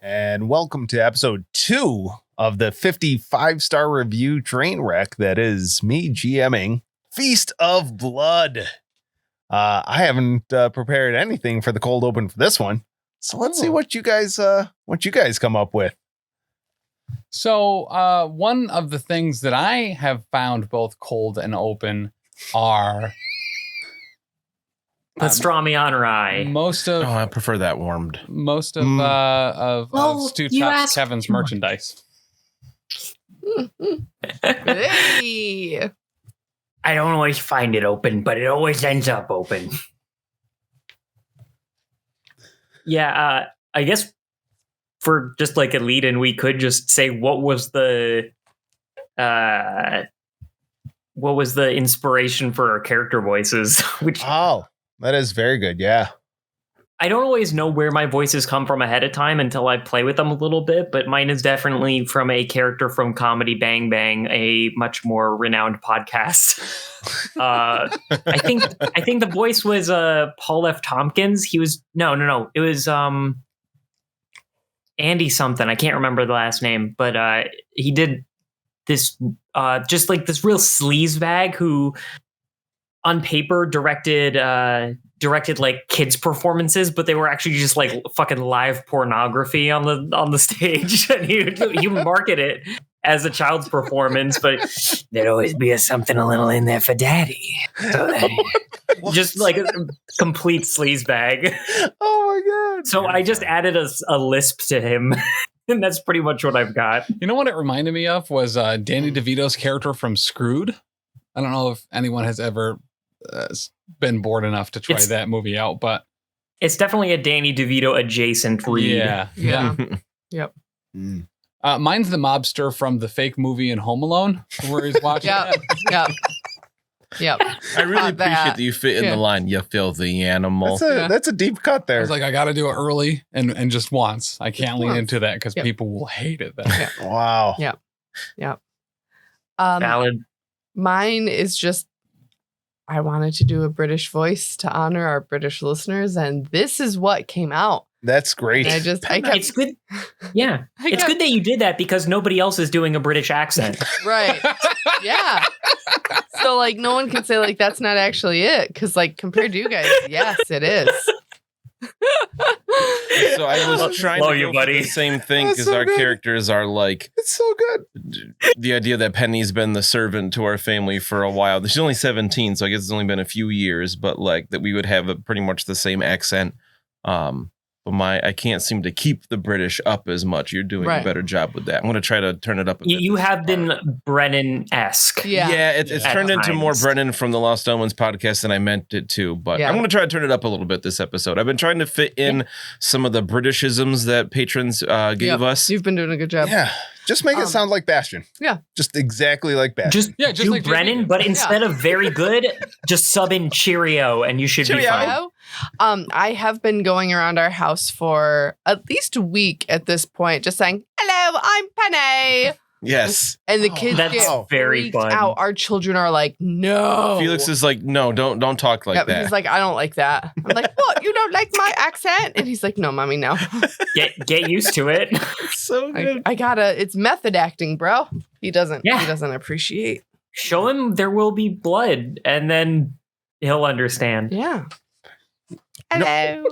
And welcome to episode 2 of the 55-star review train wreck that is me GMing Feast of Blood. I haven't prepared anything for the cold open for this one, so let's see what you guys come up with. So one of the things that I have found both cold and open are pastrami on rye. Most of I prefer that warmed. Most of Stu Chops Kevin's merchandise. Hey. I don't always find it open, but it always ends up open. Yeah, I guess for just like a lead-in, we could just say what was the inspiration for our character voices? That is very good. Yeah. I don't always know where my voices come from ahead of time until I play with them a little bit, but mine is definitely from a character from Comedy Bang Bang, a much more renowned podcast. I think the voice was Paul F. Tompkins. He was no. It was Andy something. I can't remember the last name, but he did this just like this real sleaze bag who on paper directed like kids performances, but they were actually just like fucking live pornography on the stage, and he market it as a child's performance, but there'd always be something a little in there for daddy. Just like a complete sleaze bag. Oh my god. So I just added a lisp to him. And that's pretty much what I've got. You know what it reminded me of was Danny DeVito's character from Screwed. I don't know if anyone has ever been bored enough to try that movie out, but it's definitely a Danny DeVito adjacent read. Yeah. Yep. Mine's the mobster from the fake movie in Home Alone, where he's watching. Yep. I really appreciate that you fit in the line. You filthy animal. That's a deep cut there. I was like, I got to do it early and just once. I can't lean into that because people will hate it then. Yeah. Wow. Yep. Valid. Mine is just, I wanted to do a British voice to honor our British listeners, and this is what came out. That's great. It's good. Yeah. It's good that you did that because nobody else is doing a British accent. Right. Yeah. So like no one can say like that's not actually it, because like compared to you guys, yes, it is. So I was trying to go for the same thing because our characters are like, it's so good. The idea that Penny's been the servant to our family for a while. She's only 17, so I guess it's only been a few years, but like that we would have pretty much the same accent. But I can't seem to keep the British up as much. You're doing a better job with that. I'm going to try to turn it up a bit. You have been Brennan-esque. Yeah, it's turned into more Brennan from the Lost Omens podcast than I meant it to. But I'm going to try to turn it up a little bit this episode. I've been trying to fit in some of the Britishisms that patrons gave us. You've been doing a good job. Yeah. Just make it sound like Bastion. Yeah. Just exactly like Bastion. Just do like Brennan, but instead of very good, just sub in Cheerio and you should be fine. I have been going around our house for at least a week at this point, just saying, "Hello, I'm Penny." Yes. And the kids get very freaked fun. out. Our children are like, "No." Felix is like, "No, don't talk like that." He's like, "I don't like that." I'm like, "What? You don't like my accent?" And he's like, "No, mommy, no." Get used to it. So good. I gotta. It's method acting, bro. He doesn't. Yeah. He doesn't appreciate. Show him there will be blood, and then he'll understand. Yeah. Hello.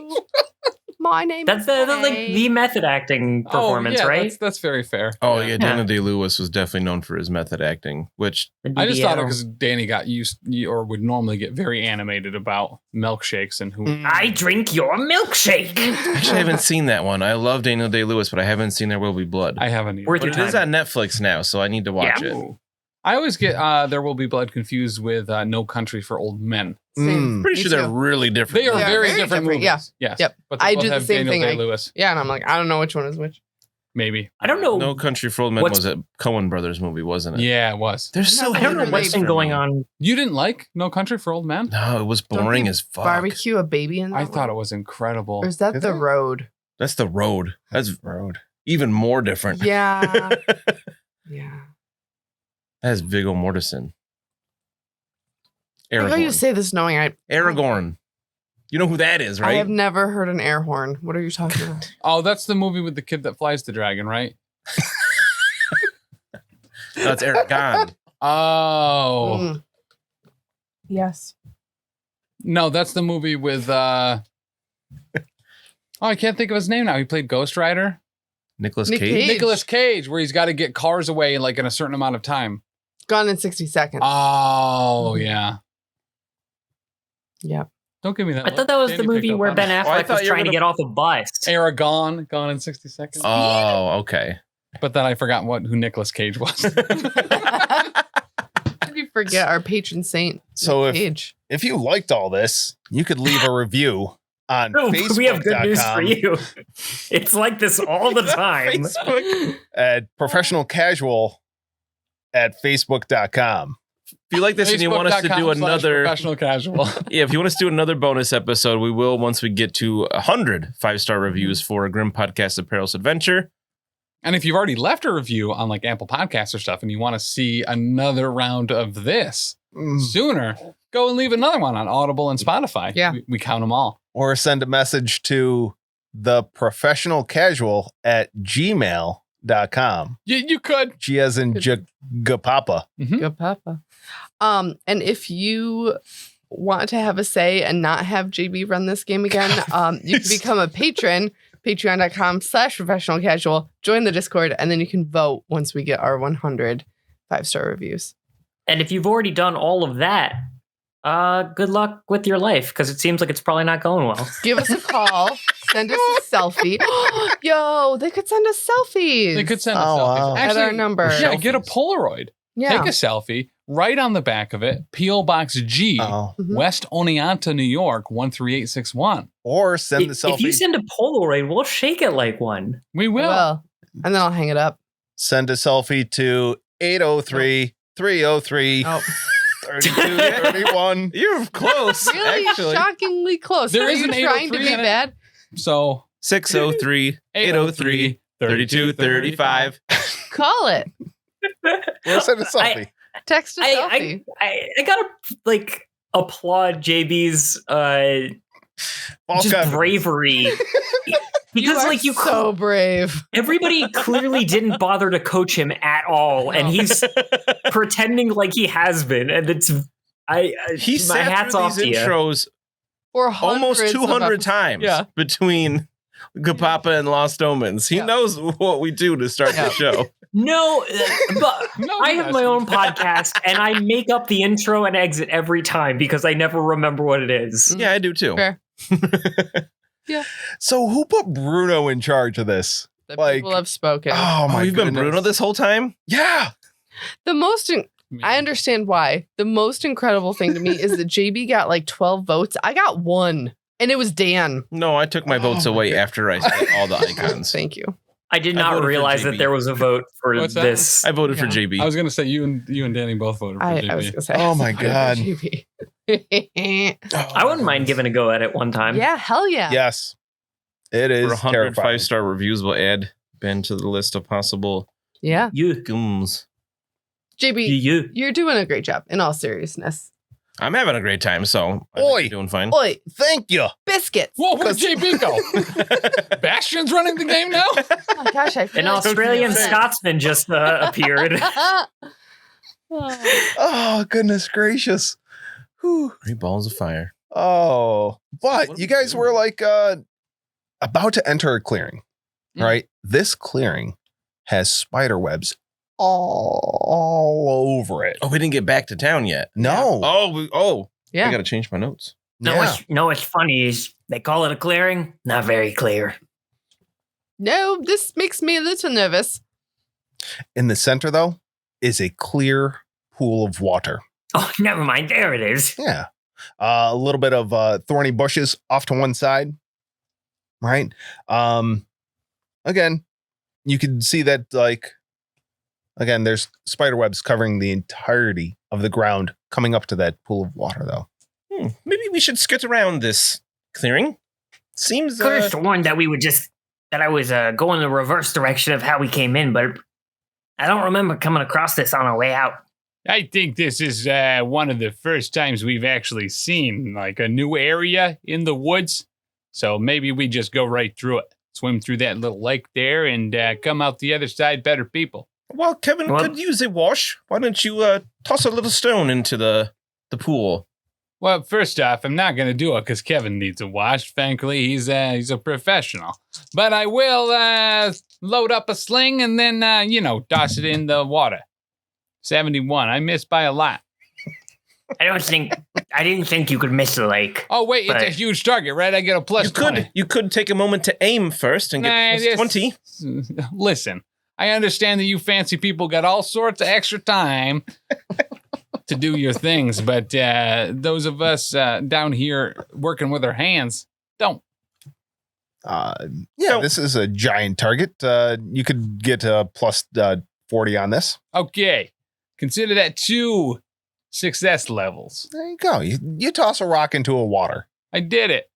My name is the method acting performance, right? That's very fair. Oh, yeah. Daniel Day-Lewis was definitely known for his method acting, which I just thought it because Danny got used or would normally get very animated about milkshakes and who I drink your milkshake. Actually, I haven't seen that one. I love Daniel Day-Lewis, but I haven't seen There Will Be Blood. I haven't either. But it is on Netflix now, so I need to watch it. I always get There Will Be Blood confused with No Country for Old Men. Pretty sure they're really different. They are very different movies. Yeah. Yes. Yep. But I do the same Daniel thing. Day-Lewis. And I'm like, I don't know which one is which. Maybe. I don't know. No Country for Old Men was a Coen Brothers movie, wasn't it? Yeah, it was. There's so I don't know what's been going on. You didn't like No Country for Old Men? No, it was boring as fuck. Barbecue a baby in that I thought it was incredible. Or is that The Road? That's The Road. That's Road. Even more different. Yeah. Yeah. That has Viggo Mortensen. I know you say this knowing Aragorn. You know who that is, I right? have never heard an air horn. What are you talking about? Oh, that's the movie with the kid that flies the dragon, right? That's Aragon. Oh. Mm. Yes. No, that's the movie with I can't think of his name now. He played Ghost Rider. Nicolas Nick Cage. Cage. Nicolas Cage, where he's got to get cars away in like in a certain amount of time. Gone in 60 seconds. Oh, yeah. Yep. Don't give me that. I thought that was Danny the movie picked up where on Ben it. Affleck was trying to get off a bus. Aragon, Gone in 60 Seconds. Oh, okay. But then I forgot who Nicolas Cage was. How did you forget our patron saint? So Nick Cage. if you liked all this, you could leave a review on No, Facebook.com we have good news for you. It's like this all the time. at Professional Casual at Facebook.com. If you like this and you want us to do another Professional Casual. Yeah, if you want us to do another bonus episode, we will once we get to 100 5-star reviews for a Grim Podcast of Perilous Adventure. And if you've already left a review on like Apple Podcasts or stuff and you want to see another round of this sooner, go and leave another one on Audible and Spotify. Yeah. We count them all. Or send a message to the Professional Casual at gmail.com. You could. G as in GPoPA. Good papa. And if you want to have a say and not have JB run this game again, you can become a patron, patreon.com/professional casual, join the Discord, and then you can vote once we get our 100 5-star reviews. And if you've already done all of that, good luck with your life, because it seems like it's probably not going well. Give us a call, send us a selfie. Yo, they could send us selfies. They could send us Oh, selfies. wow. At our number. Yeah, get a Polaroid. Yeah. Take a selfie, write on the back of it, P.O. Box G, Oh. Mhm. West Oneonta, New York, 13861. Or send the selfie. If you send a Polaroid, we'll shake it like one. We will. Well, and then I'll hang it up. Send a selfie to 803-303 Oh, 3231. You're close, really actually. shockingly close. There Are is you an trying to 803 be in it. bad? So 603-803-3235. Call it. Or send a selfie. Text a selfie. I gotta applaud JB's False just confidence. bravery. Because you are you so brave. everybody clearly didn't bother to coach him at all, and he's pretending like he has been, and it's He my sat hats through off these to you. intros For almost hundreds of 200 episodes. times Yeah. between GPoPA and Lost Omens. He Yeah. knows what we do to start Yeah. the show. No, but No, I you have guys my can- own podcast, and I make up the intro and exit every time because I never remember what it is. Yeah, I do too. Fair. So who put Bruno in charge of this? The Like- people have spoken. Oh Oh, my you've been goodness. Bruno this whole time? Yeah. The most, I understand why. The most incredible thing to me is that JB got like 12 votes. I got 1, and it was Dan. No, I took my votes Oh my away God. after I set all the icons. Thank you. I did I not voted for realize that JB. there was a vote for What's that? this. I voted for Yeah. JB. I was going to say you and Danny both voted for I JB. was gonna say. Oh my God. JB. I wouldn't mind giving a go at it one time. Yeah, hell yeah. Yes. It is For 100 terrifying. 5-star reviews, we'll add Ben to the list of possible Yeah. You, gooms. JB, you. you're doing a great job, in all seriousness. I'm having a great time, so I think Oi. I'm doing fine. Oi, Thank you. biscuits. Whoa, where'd JB go? Bastion's running the game now? Oh my gosh, I feel An like Australian Thanks. Scotsman just appeared. Oh. Oh, goodness gracious. Whew. 3 balls of fire. Oh, What but are you we guys doing? were like about to enter a clearing, Mm. right? This clearing has spider webs all over it. Oh, we didn't get back to town yet. No. I Yeah. got to change my notes. Yeah. What's funny is they call it a clearing. Not very clear. No, this makes me a little nervous. In the center, though, is a clear pool of water. Oh, never mind. There it is. Yeah. A little bit of thorny bushes off to one side. Right. Again, you can see that, like, again, there's spider webs covering the entirety of the ground coming up to that pool of water, though. Maybe we should skirt around this clearing. Seems Could have sworn that I was going the reverse direction of how we came in, but I don't remember coming across this on our way out. I think this is one of the first times we've actually seen like a new area in the woods. So maybe we just go right through it, swim through that little lake there, and come out the other side better people. Well, Kevin could use a wash. Why don't you toss a little stone into the pool? Well, first off, I'm not going to do it because Kevin needs a wash. Thankfully, he's a professional. But I will load up a sling and then, toss it in the water. 71. I missed by a lot. I didn't think you could miss the lake. Oh, wait, it's a huge target, right? I get a plus 20. You could take a moment to aim first and get plus 20. Listen, I understand that you fancy people got all sorts of extra time to do your things, but those of us down here working with our hands don't. This is a giant target. You could get a plus 40 on this. Okay. Consider that 2 success levels. There you go. You toss a rock into a water. I did it.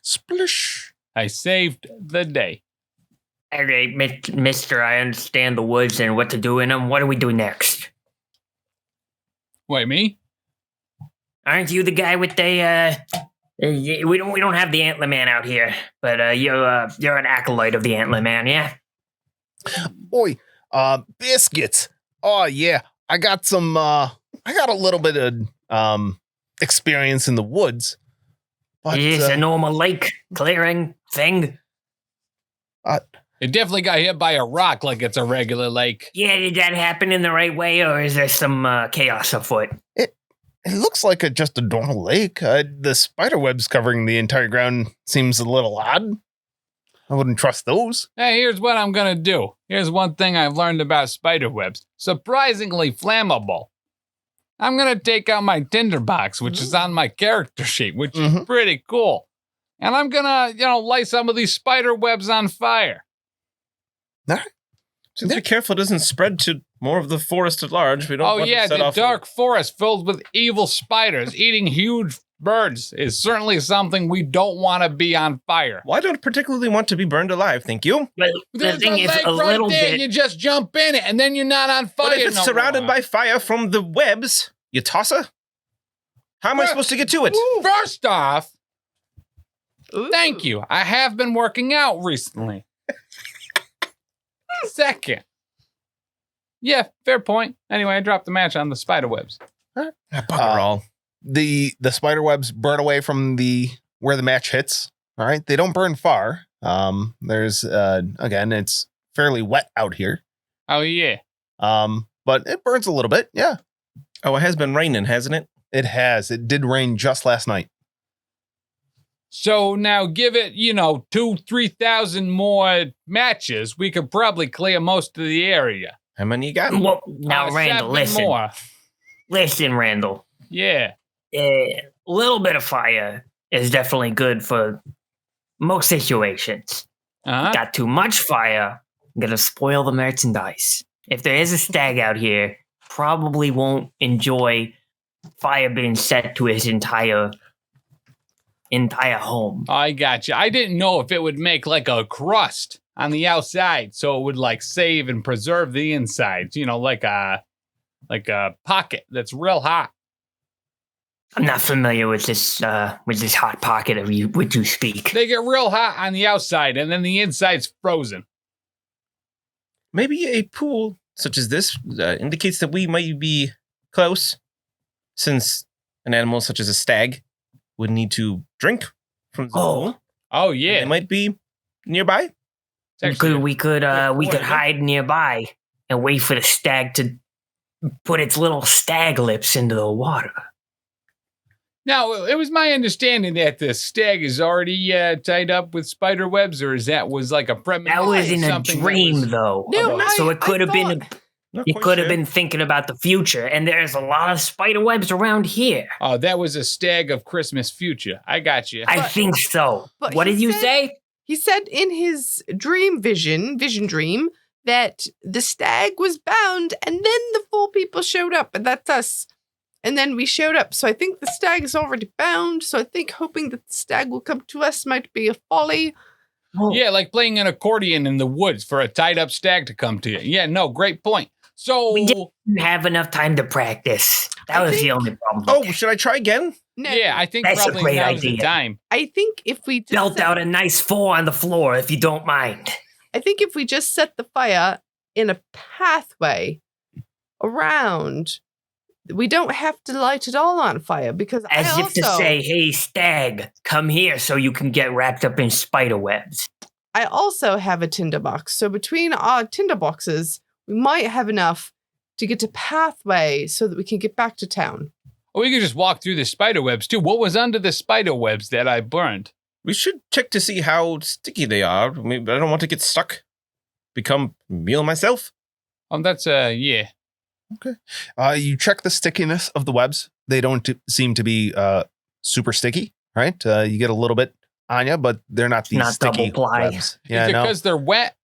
Splish. I saved the day. All right, mister, I understand the woods and what to do in them. What do we do next? Wait, me? Aren't you the guy with the, we don't have the Antler Man out here, but you're an acolyte of the Antler Man, yeah? Boy, biscuits. Oh, yeah. I got a little bit of experience in the woods. But, is this a normal lake clearing thing? It definitely got hit by a rock like it's a regular lake. Yeah, did that happen in the right way, or is there some chaos afoot? It looks like just a normal lake. The spider webs covering the entire ground seems a little odd. I wouldn't trust those. Hey, here's what I'm going to do. Here's one thing I've learned about spider webs. Surprisingly flammable. I'm going to take out my tinderbox, which is on my character sheet, which is pretty cool. And I'm going to, light some of these spider webs on fire. All right. Just be careful it doesn't spread to more of the forest at large. We don't want to set the off dark forest filled with evil spiders eating huge birds is certainly something we don't want to be on fire. Well, I don't particularly want to be burned alive, thank you. But There's the thing is, lake a right little there, bit. you just jump in it, and then you're not on fire. But if it's surrounded by fire from the webs, you toss her? How am I supposed to get to it? First off, thank you. I have been working out recently. Second. Yeah, fair point. Anyway, I dropped the match on the spider webs. Bugger all. The spider webs burn away from where the match hits. All right. They don't burn far. There's again, it's fairly wet out here. Oh yeah. But it burns a little bit. Yeah. Oh, it has been raining, hasn't it? It has. It did rain just last night. So now give it, 2,000-3,000 more matches. We could probably clear most of the area. How many you got? Well, now, Randall, 7 listen. more. Listen, Randall. Yeah. A little bit of fire is definitely good for most situations. Uh-huh. Got too much fire, I'm gonna spoil the merchandise. If there is a stag out here, probably won't enjoy fire being set to his entire home. I got you. I didn't know if it would make like a crust on the outside, so it would like save and preserve the insides. Like a pocket that's real hot. I'm not familiar with this hot pocket of you, which you speak. They get real hot on the outside, and then the inside's frozen. Maybe a pool such as this indicates that we might be close, since an animal such as a stag would need to drink from the pool. Oh yeah, They might be nearby. We could hide nearby and wait for the stag to put its little stag lips into the water. Now, it was my understanding that the stag is already tied up with spider webs, or was like a premonition? That was in a dream, though. No, So it could have been. Not You quite could have sure. been thinking about the future, and there's a lot of spider webs around here. Oh, that was a stag of Christmas future. I got you. I think so. but What he did you said- say? He said in his vision dream, that the stag was bound, and then the full people showed up, and that's us. And then we showed up. So I think the stag is already bound. So I think hoping that the stag will come to us might be a folly. Yeah, like playing an accordion in the woods for a tied up stag to come to you. Yeah, no, great point. So We didn't have enough time to practice. That was the only problem. Oh, should I try again? No, yeah, I think That's a probably great now's the idea. time. I think if we just Belt out a nice 4 on the floor, if you don't mind. I think if we just set the fire in a pathway around, we don't have to light it all on fire because As I if to also, say, hey, stag, come here so you can get wrapped up in spider webs. I also have a tinderbox. So between our tinderboxes, we might have enough to get a pathway so that we can get back to town. Or we could just walk through the spider webs too. What was under the spider webs that I burned? We should check to see how sticky they are. I mean, I don't want to get stuck. Become meal myself. That's yeah. You check the stickiness of the webs. They don't seem to be super sticky, right? You get a little bit on you, but they're not these Not sticky double ply. webs. Is it because they're wet?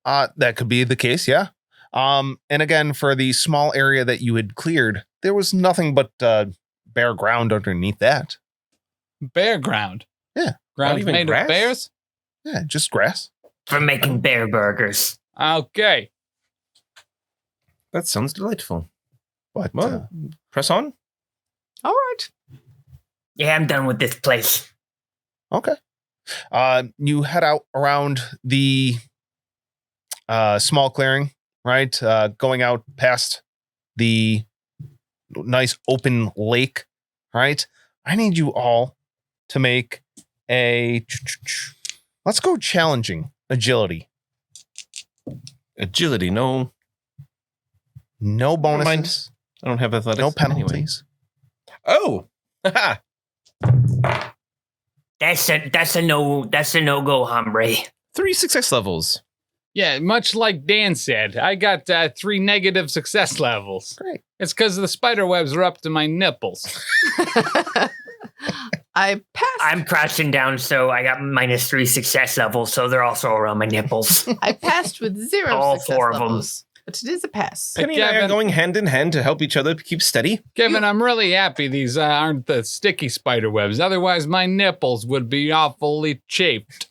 That could be the case, yeah. And again, for the small area that you had cleared, there was nothing but bare ground underneath that. Bare ground. Yeah. Ground even made grass? of bears? Yeah, just grass. For making bear burgers. Okay. That sounds delightful. But Well, press on. All right. Yeah, I'm done with this place. okay. You head out around the small clearing, right? Going out past the nice open lake, right? I need you all to make a let's go challenging agility. Agility, no. No Never mind. bonuses, I don't have athletics. no anyway. penalties. Oh. Haha. That's a no-go, hombre. 3 success levels. Yeah, much like Dan said, I got 3 negative success levels. Great. It's because the spider webs are up to my nipples. I passed. I'm crouching down, so I got -3 success levels, so they're also around my nipples. I passed with 0 All success 4 of them. levels, but it is a pass. Hey, Penny and I are Kevin. going hand in hand to help each other keep steady. Kevin, I'm really happy these aren't the sticky spider webs. Otherwise, my nipples would be awfully chafed.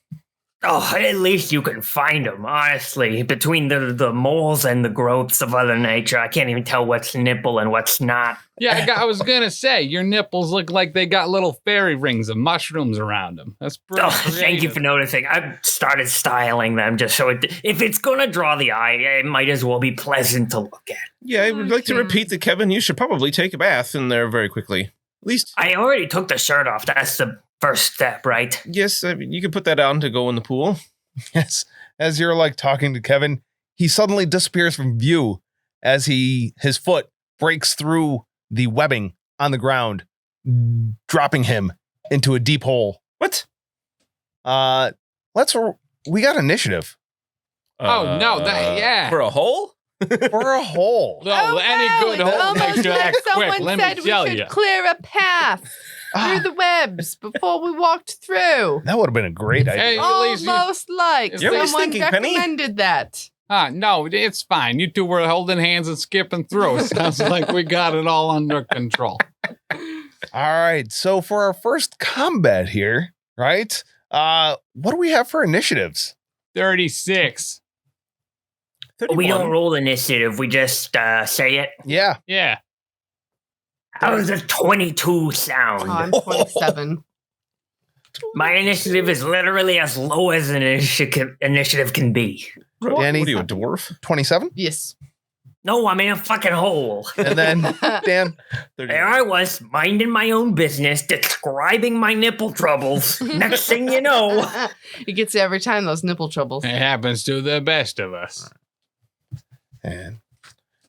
Oh, at least you can find them, honestly. Between the moles and the growths of other nature, I can't even tell what's nipple and what's not. Yeah, I was going to say, your nipples look like they got little fairy rings of mushrooms around them. That's pretty Oh, thank you creative. for noticing. I've started styling them just so if it's going to draw the eye, it might as well be pleasant to look at. Yeah, I would like to Okay. repeat that, Kevin, you should probably take a bath in there very quickly. At least, I already took the shirt off. That's the first step, right? yes, you can put that on to go in the pool. Yes. As you're like talking to Kevin, he suddenly disappears from view as his foot breaks through the webbing on the ground, dropping him into a deep hole. What? We got initiative Oh, no, yeah. For a hole? for a hole. Well, any good it's hole almost makes you like act quick, someone let said me we tell should you. clear a path through the webs before we walked through. That would have been a great idea. Hey, at least you- Almost like Yeah, what are you someone thinking, Penny? recommended that. No, it's fine. You two were holding hands and skipping through. Sounds like we got it all under control. All right. So for our first combat here, right? What do we have for initiatives? 36. 31. We don't roll initiative. We just say it. Yeah. Yeah. How does a 22 Oh, sound? I'm 27. My initiative is literally as low as an initiative can be. What Danny? are you, a dwarf? 27. Yes. No, I'm in a fucking hole. And then Dan. 31. There I was, minding my own business, describing my nipple troubles. Next thing you know, It gets you every time, those nipple troubles. It happens to the best of us. And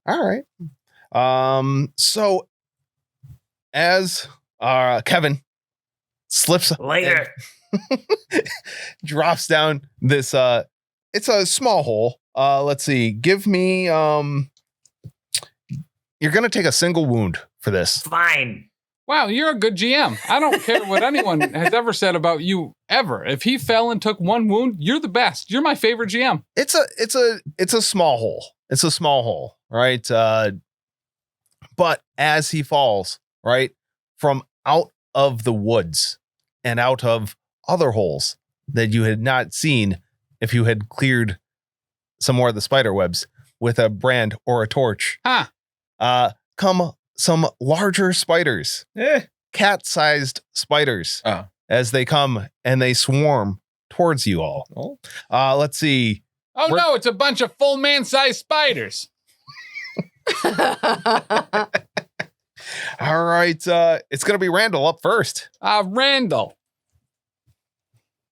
all right. So as Kevin slips later. drops down this it's a small hole. Let's see. Give me you're gonna take a single wound for this. Fine. Wow, you're a good GM. I don't care what anyone has ever said about you ever. If he fell and took 1 wound, you're the best. You're my favorite GM. It's a small hole. It's a small hole, right? But as he falls, right, from out of the woods and out of other holes that you had not seen if you had cleared some more of the spider webs, with a brand or a torch, Huh. come some larger spiders, cat-sized spiders, as they come and they swarm towards you all. Let's see. Oh, no, it's a bunch of full man-sized spiders. All right, it's going to be Randall up first. Randall.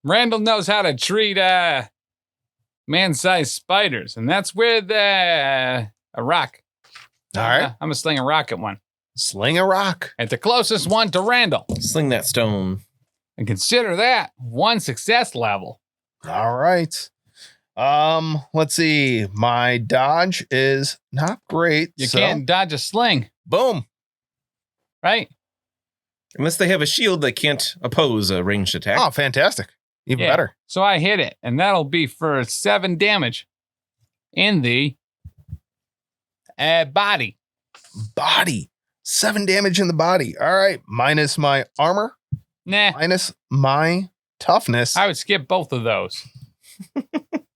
Randall knows how to treat man-sized spiders, and that's with a rock. All right. I'm going to sling a rock at one. Sling a rock. At the closest one to Randall. Sling that stone. And consider that one success level. All right. Let's see. My dodge is not great. You can't dodge a sling, Boom. right? Unless they have a shield that can't oppose a ranged attack. Oh, fantastic. Even Yeah. better. So I hit it, and that'll be for 7 damage in the body. Body. 7 damage in the body. All right. Minus my armor. Nah, Minus my toughness. I would skip both of those.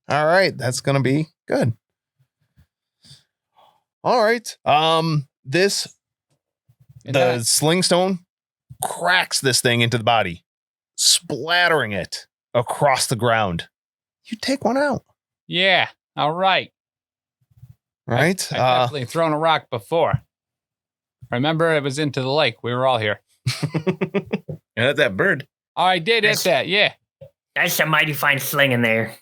All right. That's going to be good. All right. The sling stone cracks this thing into the body, splattering it across the ground. You take one out. Yeah, all right. Right. I've definitely thrown a rock before. Remember, it was into the lake. We were all here. And at that bird. Oh, I did hit that, yeah. That's a mighty fine sling in there.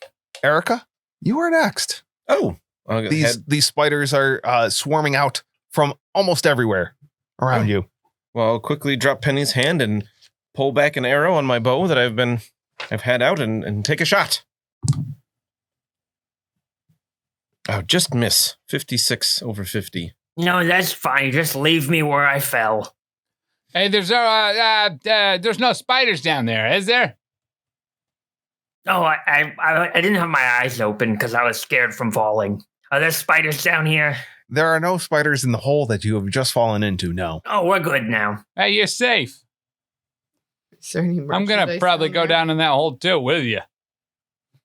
Erica, you are next. Oh. These spiders are swarming out from almost everywhere around you. Well, I'll quickly drop Penny's hand and pull back an arrow on my bow that I've had out and take a shot. Oh, just miss. 56 over 50. No, that's fine. Just leave me where I fell. Hey, there's no spiders down there, is there? Oh, I didn't have my eyes open because I was scared from falling. Are there spiders down here? There are no spiders in the hole that you have just fallen into. No. Oh, we're good now. Hey, you're safe. Is there any I'm going to merchandise probably down go there? down in that hole too with you.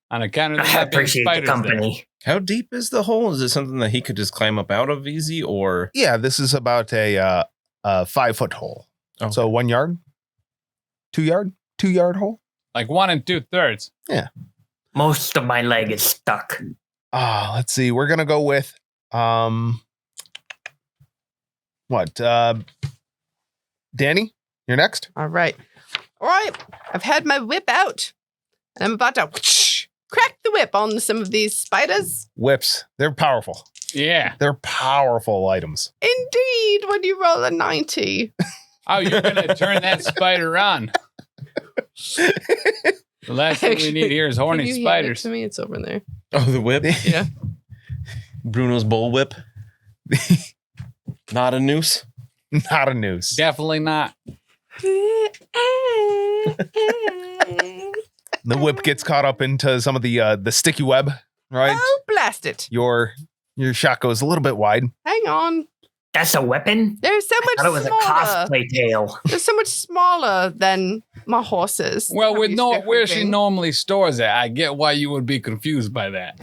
On account of there I not being appreciate the spiders there. company. How deep is the hole? Is it something that he could just climb up out of easy, or? Yeah, this is about a 5-foot hole. Oh. So 1 yard, 2 yard, 2 yard hole. Like 1 2/3. Most of my leg is stuck. Let's see. We're gonna go with what? Dani, you're next. All right. I've had my whip out. And I'm about to crack the whip on some of these spiders. Whips. They're powerful. Yeah. They're powerful items. Indeed, when you roll a 90. Oh, you're going to turn that spider on. The last thing we need here is horny Can you hand it spiders. to me? It's over there. Oh, the whip? Yeah. Bruno's bull whip. Not a noose. Not a noose. Definitely not. The whip gets caught up into some of the sticky web, right? Oh, blast it. Your shot goes a little bit wide. Hang on. That's a weapon? They're so I much thought it was a smaller. cosplay tail. They're so much smaller than my horses. Well, I'm with used no to where she hunting. normally stores it, I get why you would be confused by that.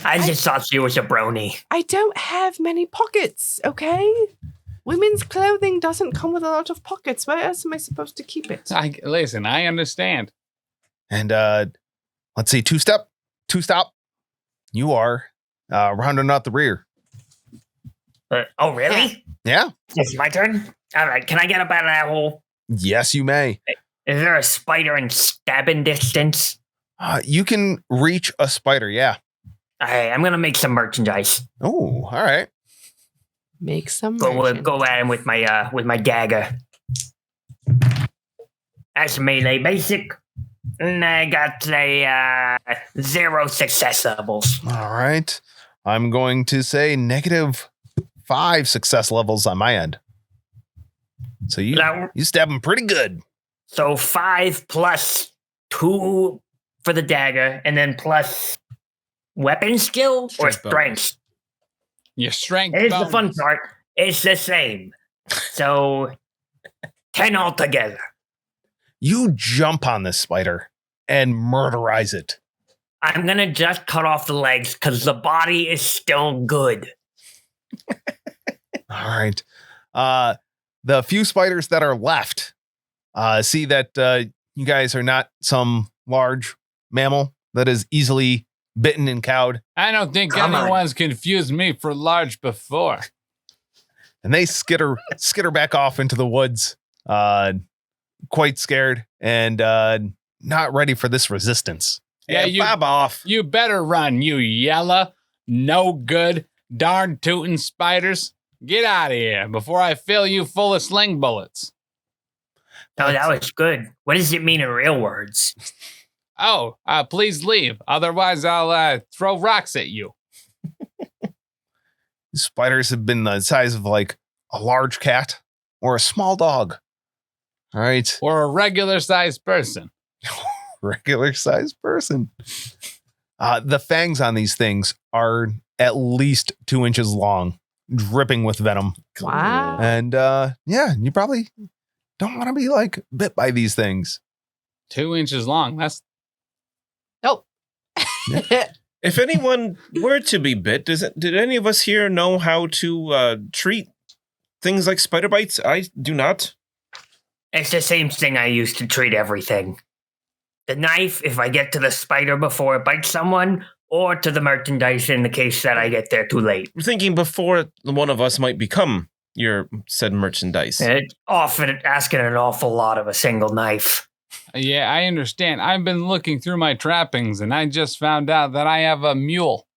I just thought she was a brony. I don't have many pockets, okay? Women's clothing doesn't come with a lot of pockets. Where else am I supposed to keep it? Listen, I understand. And let's see, two stop. You are rounding out the rear. Oh, really? Yeah. It's my turn? All right, can I get up out of that hole? Yes, you may. Is there a spider in stabbing distance? You can reach a spider. Yeah. All right, I'm going to make some merchandise. Oh, all right. Make some Go merchant. at him with my dagger. That's melee basic. And I got a 0 success levels. All right. I'm going to say -5 success levels on my end. So you stab him pretty good. So 5 plus 2 for the dagger, and then plus weapon skill or Strength bonus. strength. Your strength Here's the bonus. fun part. It's the same. So 10 altogether. You jump on this spider and murderize it. I'm going to just cut off the legs because the body is still good. All right. The few spiders that are left, see that you guys are not some large mammal that is easily bitten and cowed. I don't think Come on. anyone's confused me for large before. And they skitter back off into the woods, quite scared and not ready for this resistance. Yeah, you bob off. You better run, you yellow, no good, darn tootin' spiders. Get out of here before I fill you full of sling bullets. Oh, that was good. What does it mean in real words? Oh, please leave. Otherwise, I'll throw rocks at you. Spiders have been the size of like a large cat or a small dog. All right. Or a regular sized person. Regular sized person. The fangs on these things are at least 2 inches long, dripping with venom. Wow. And yeah, you probably don't want to be like bit by these things. 2 inches long. That's Nope. If anyone were to be bit, did any of us here know how to treat things like spider bites? I do not. It's the same thing I use to treat everything. The knife, if I get to the spider before it bites someone, or to the merchandise in the case that I get there too late. We're thinking before one of us might become your said merchandise. It's often asking an awful lot of a single knife. Yeah, I understand. I've been looking through my trappings and I just found out that I have a mule.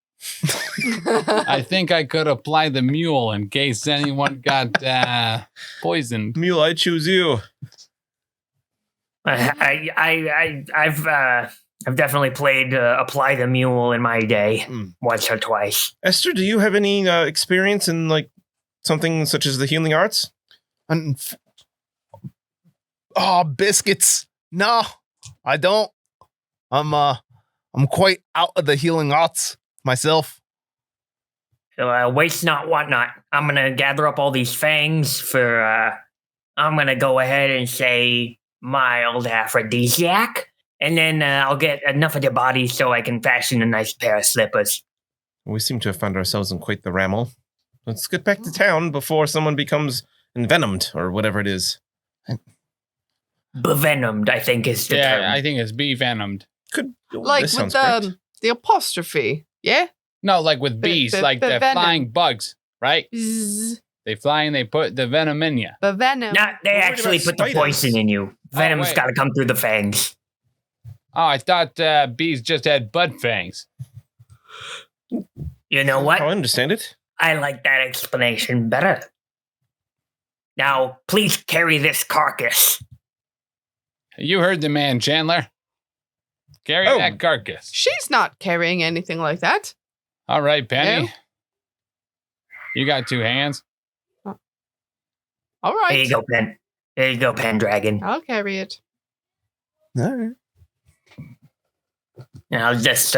I think I could apply the mule in case anyone got poisoned. Mule, I choose you. I've definitely played Apply the Mule in my day once or twice. Esther, do you have any experience in like something such as the healing arts? Biscuits. No, I don't. I'm quite out of the healing arts myself. So waste not, want not. I'm gonna gather up all these fangs for. I'm gonna go ahead and say mild aphrodisiac, and then I'll get enough of their bodies so I can fashion a nice pair of slippers. We seem to have found ourselves in quite the ramble. Let's get back to town before someone becomes envenomed or whatever it is. Bevenomed, I think is the term. Yeah, I think it's bee venomed. Like This with sounds great. the apostrophe. Yeah? No, like with bees, like the the venom. flying bugs, right? Bzz, They fly and they put the venom in you. the venom. Not, they We're worried actually about put the spiders. poison in you. Venom's wait. got to come through the fangs. Oh, I thought bees just had bud fangs. You know what? I understand it. I like that explanation better. Now, please carry this carcass. You heard the man, Chandler. Carry Oh. that carcass. She's not carrying anything like that. All right, Penny. No. You got 2 hands. All right. There you go, Pen. There you go, Pendragon. I'll carry it. All right. And I'll just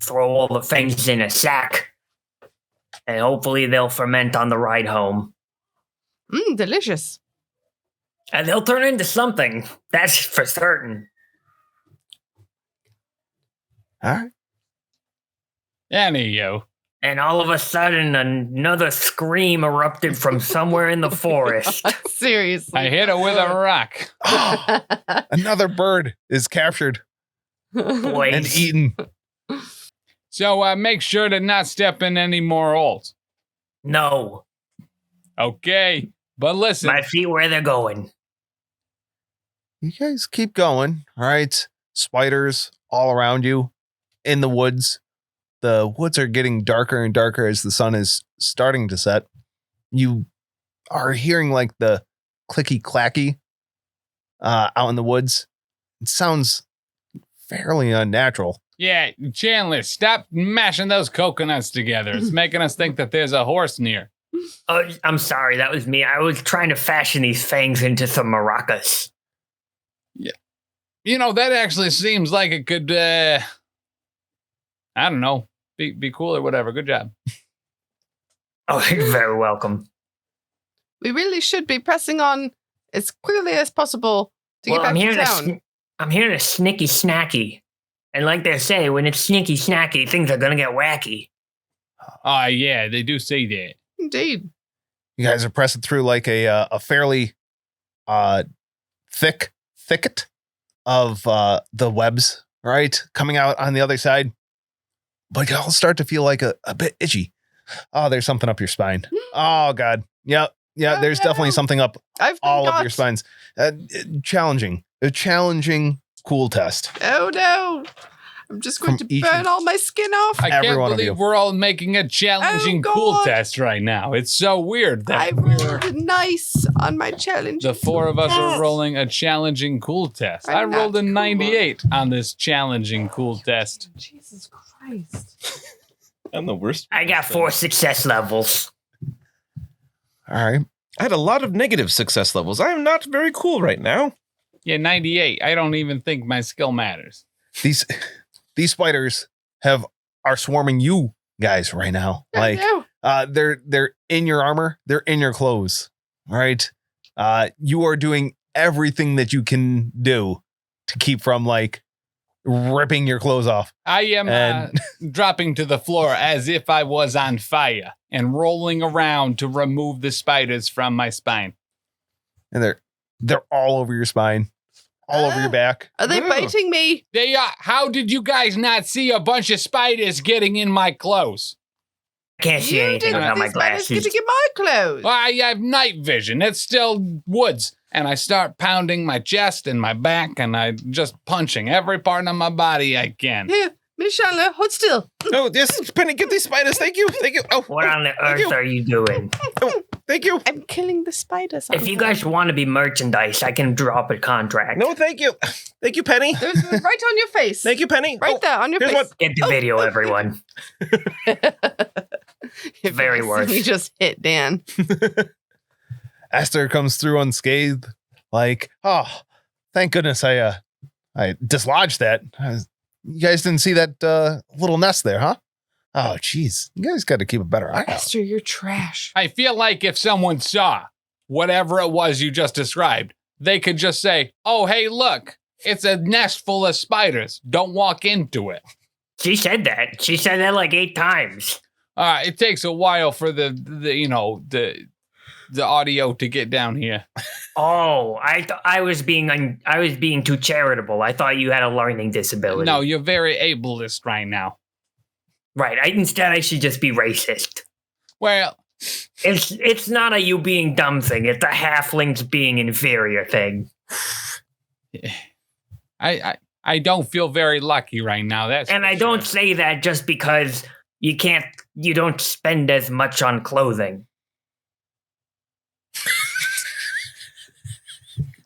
throw all the fangs in a sack. And hopefully they'll ferment on the ride home. Delicious. And they'll turn into something. That's for certain. All right. Anyhow. And all of a sudden, another scream erupted from somewhere in the forest. Seriously. I hit it with a rock. Another bird is captured and Boys. eaten. So make sure to not step in any more holes. No. Okay. But listen. My feet where they're going. You guys keep going. All right. Spiders all around you in the woods. The woods are getting darker and darker as the sun is starting to set. You are hearing like the clicky clacky out in the woods. It sounds fairly unnatural. Yeah, Chandler, stop mashing those coconuts together. It's making us think that there's a horse near. Oh, I'm sorry. That was me. I was trying to fashion these fangs into some maracas. You know, that actually seems like it could, I don't know, be cool or whatever. Good job. Oh, you're very welcome. We really should be pressing on as quickly as possible to Well, get back I'm to hearing town. I'm hearing a snicky snacky. And like they say, when it's sneaky snacky, things are gonna get wacky. Oh, yeah, they do say that. Indeed. You guys are pressing through like a fairly thicket of the webs, right? Coming out on the other side. But y'all start to feel like a bit itchy. Oh, there's something up your spine. Oh, God. Yep. Yeah, Oh, there's no. definitely something up I've been all of got. your spines. Challenging. A challenging cool test. Oh no. I'm just going From to each burn of- all my skin off. I Every can't one of you. believe we're all making a challenging Oh, cool God. test right now. It's so weird I that we're rolled nice on my challenge. the four of us are rolling a challenging cool test. I I'm rolled a not cool. 98 on this challenging cool test. Jesus Christ. I'm the worst. I got 4 success levels. All right. I had a lot of negative success levels. I am not very cool right now. Yeah, 98. I don't even think my skill matters. These spiders are swarming you guys right now. Oh, Like no. they're in your armor, they're in your clothes. All right. You are doing everything that you can do to keep from like ripping your clothes off. I am And- dropping to the floor as if I was on fire and rolling around to remove the spiders from my spine. And they're all over your spine, all over your back. Are they Oh. biting me? They are. How did you guys not see a bunch of spiders getting in my clothes? I can't see anything didn't without my see spiders glasses. getting in my clothes. Well, I have night vision. It's still woods. And I start pounding my chest and my back, and I just punching every part of my body I can. Here, Miss Chandler, hold still. Oh, yes, Penny, get these spiders. Thank you. Thank you. Oh, What on the thank earth you. are you doing? Thank you. I'm killing the spiders. If you guys want to be merchandise, I can drop a contract. No, thank you. Thank you, Penny. There's one right on your face. Thank you, Penny. Right Oh, there on your here's face. one. Get the video, everyone. If Very you see worth. me just hit Dan. Esther comes through unscathed. Like, oh, thank goodness I dislodged that. You guys didn't see that little nest there, huh? Oh, geez. You guys got to keep a better eye out. Esther, you're trash. I feel like if someone saw whatever it was you just described, they could just say, oh, hey, look, it's a nest full of spiders. Don't walk into it. She said that. She said that like 8 times. It takes a while for the audio to get down here. Oh, I was being too charitable. I thought you had a learning disability. No, you're very ableist right now. Right. Instead, I should just be racist. Well, It's not a you being dumb thing. It's a halflings being inferior thing. I don't feel very lucky right now. That's And for I don't sure. say that just because you don't spend as much on clothing.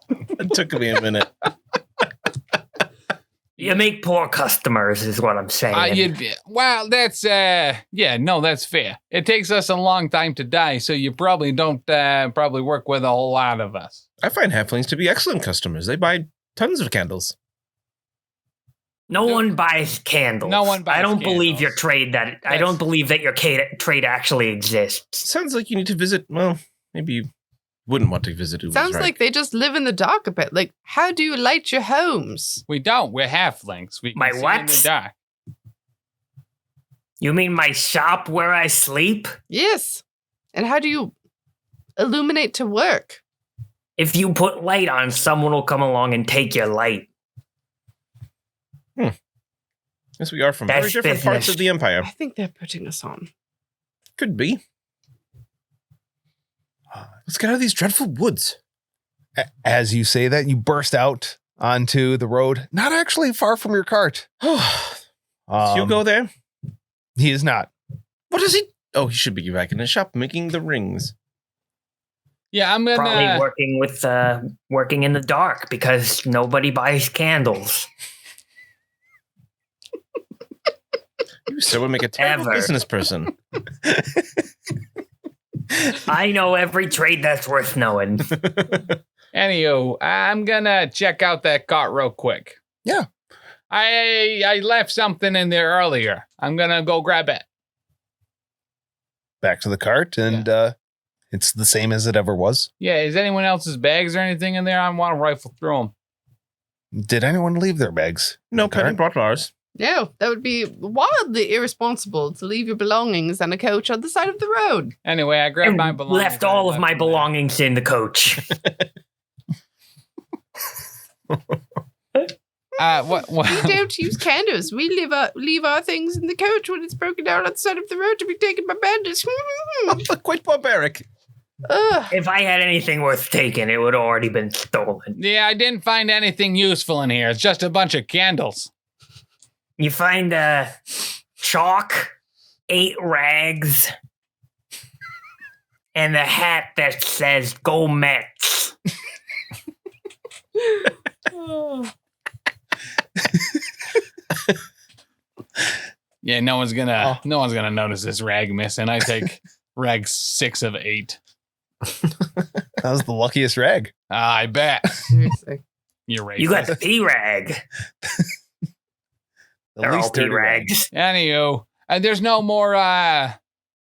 It took me a minute. You make poor customers, is what I'm saying. Well, that's that's fair. It takes us a long time to die, so you probably don't probably work with a whole lot of us. I find halflings to be excellent customers. They buy tons of candles. No one buys candles. No one buys I don't believe candles. your trade that I don't believe that your trade actually exists. Sounds like you need to visit. Well, maybe you wouldn't want to visit. Sounds like they just live in the dark a bit. Like, how do you light your homes? We don't. We're halflings. We can My see in what? the dark. You mean my shop where I sleep? Yes. And how do you illuminate to work? If you put light on, someone will come along and take your light. Yes, we are from very That's different parts business. of the empire. I think they're putting us on. Could be. Let's get out of these dreadful woods. As you say that, you burst out onto the road, not actually far from your cart. Is Hugo there? He is not. What is he? Oh, he should be back in the shop making the rings. Yeah, I'm Probably gonna. working in the dark because nobody buys candles. You sir would make a terrible Ever. business person. I know every trade that's worth knowing. Anywho, I'm gonna check out that cart real quick. Yeah. I left something in there earlier. I'm gonna go grab it. Back to the cart, and it's the same as it ever was. Yeah, is anyone else's bags or anything in there? I want to rifle through them. Did anyone leave their bags? No, Okay. Penny brought ours. No, that would be wildly irresponsible to leave your belongings and a coach on the side of the road. Anyway, I grabbed And my belongings. left all of my them there. belongings in the coach. What? We don't use candles. We leave our things in the coach when it's broken down on the side of the road to be taken by bandits. Quite barbaric. Ugh. If I had anything worth taking, it would have already been stolen. Yeah, I didn't find anything useful in here. It's just a bunch of candles. You find chalk, 8 rags, and a hat that says "Go Mets." Yeah, no one's gonna notice this rag missing. I take rag 6 of 8. That was the luckiest rag. I bet. Seriously. You're right. You got the P rag. The They're all least P dirty rag. rags. Anywho, there's no more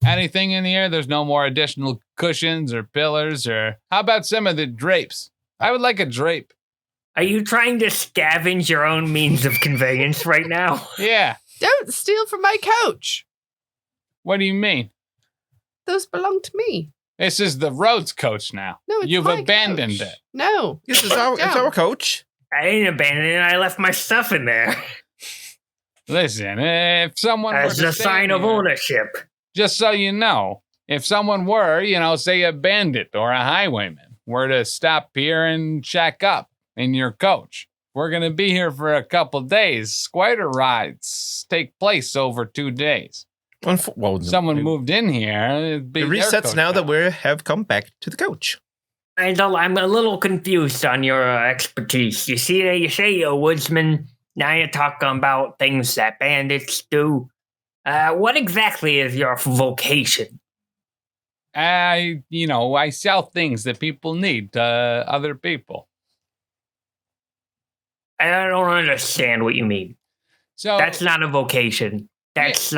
anything in here. There's no more additional cushions or pillars or how about some of the drapes? I would like a drape. Are you trying to scavenge your own means of conveyance right now? Yeah. Don't steal from my coach. What do you mean? Those belong to me. This is the roads coach now. No, it's You've my abandoned coach. it. No. This is it's our coach. I didn't abandon it. I left my stuff in there. Listen, if someone were As to a stay sign of here- ownership. just so you know, if someone were, say a bandit or a highwayman, were to stop here and check up in your coach, we're going to be here for a couple days. Squatter rides take place over 2 days. Someone moved in here. It'd be It their resets coach now that now. we have come back to the coach. I'm a little confused on your expertise. You see, you say you're a woodsman. Now you're talking about things that bandits do. What exactly is your vocation? I sell things that people need to other people. I don't understand what you mean. So That's not a vocation. That's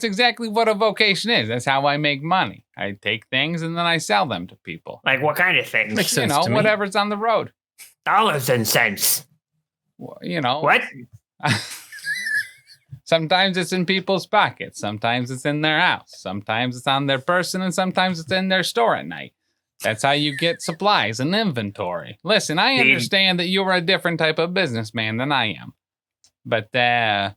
exactly what a vocation is. That's how I make money. I take things and then I sell them to people. like what kind of things? Makes sense to me. Whatever's on the road. Dollars and cents. What? Sometimes it's in people's pockets. Sometimes it's in their house. Sometimes it's on their person, and sometimes it's in their store at night. That's how you get supplies and inventory. Listen, I understand that you are a different type of businessman than I am. But, I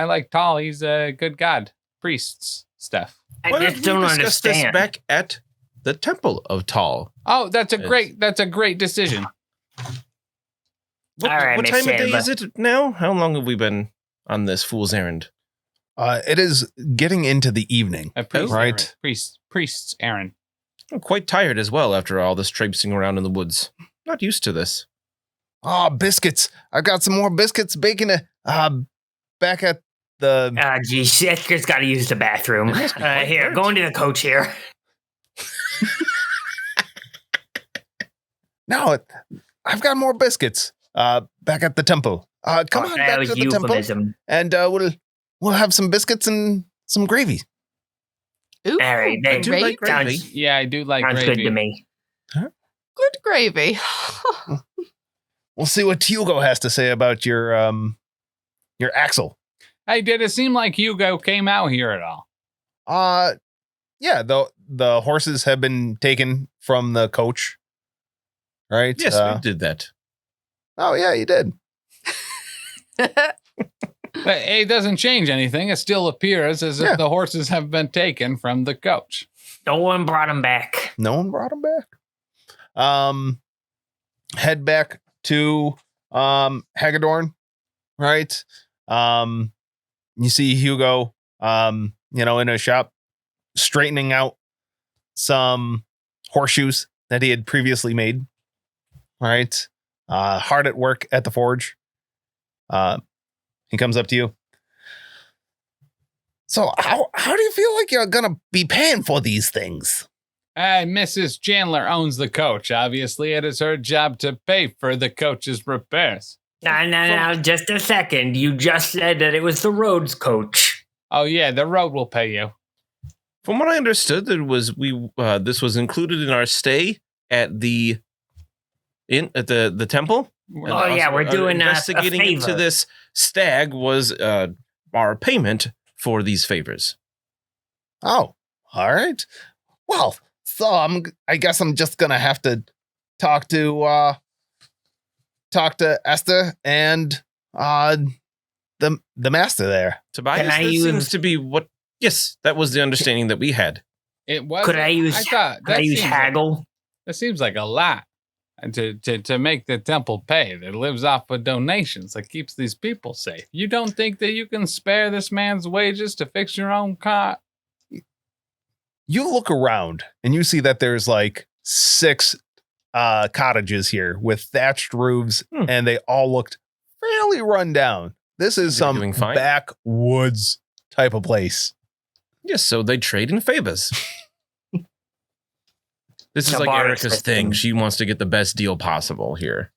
like Tall. He's a good god. Priests stuff. I Why just don't we discuss this understand. back at the Temple of Tall? Oh, that's a Yes. great decision. What, All right, what Miss time of day Silva. is it now? How long have we been on this fool's errand? It is getting into the evening. A priest, Right. Aaron. Priests, Aaron. I'm quite tired as well after all this traipsing around in the woods. Not used to this. Oh, biscuits. I've got some more biscuits baking back at the Geez, Edgar's got to use the bathroom. It must be quite Here, hurt. go into the coach here. No, I've got more biscuits back at the temple. Come on that back was to the temple euphemism. and we'll have some biscuits and some gravy. Ooh, All right, I then. do like gravy. Sounds, Yeah, I do like sounds gravy. good to me. good gravy. We'll see what Hugo has to say about your axle. Hey, did it seem like Hugo came out here at all? Yeah, the horses have been taken from the coach. Right? Yes, we did that. Oh yeah, you did. But it doesn't change anything. It still appears as Yeah. if the horses have been taken from the coach. No one brought him back. No one brought him back. Head back to Hagedorn, right? You see Hugo in a shop straightening out some horseshoes that he had previously made. Right? Hard at work at the forge. He comes up to you. So how do you feel like you're gonna be paying for these things? Mrs. Chandler owns the coach. Obviously, it is her job to pay for the coach's repairs. No, just a second. You just said that it was the roads coach. Oh, yeah, the road will pay you. From what I understood, this was included in our stay at the temple. And Oh, yeah, we're doing a investigating into favor. this stag was our payment for these favors. Oh, all right. Well, so I guess I'm just gonna have to talk to Esther and the master there. Tobias, Can I that use- seems to be what. Yes, that was the understanding that we had. It was. Could I use seems haggle? that seems like a lot to make the temple pay. That lives off of donations. That keeps these people safe. You don't think that you can spare this man's wages to fix your own car? You look around and you see that there's like 6 cottages here with thatched roofs, and they all looked fairly run down. This is They're some doing fine? backwoods type of place. Yes, so they trade in favors. This is The like bar Erica's system. thing. She wants to get the best deal possible here.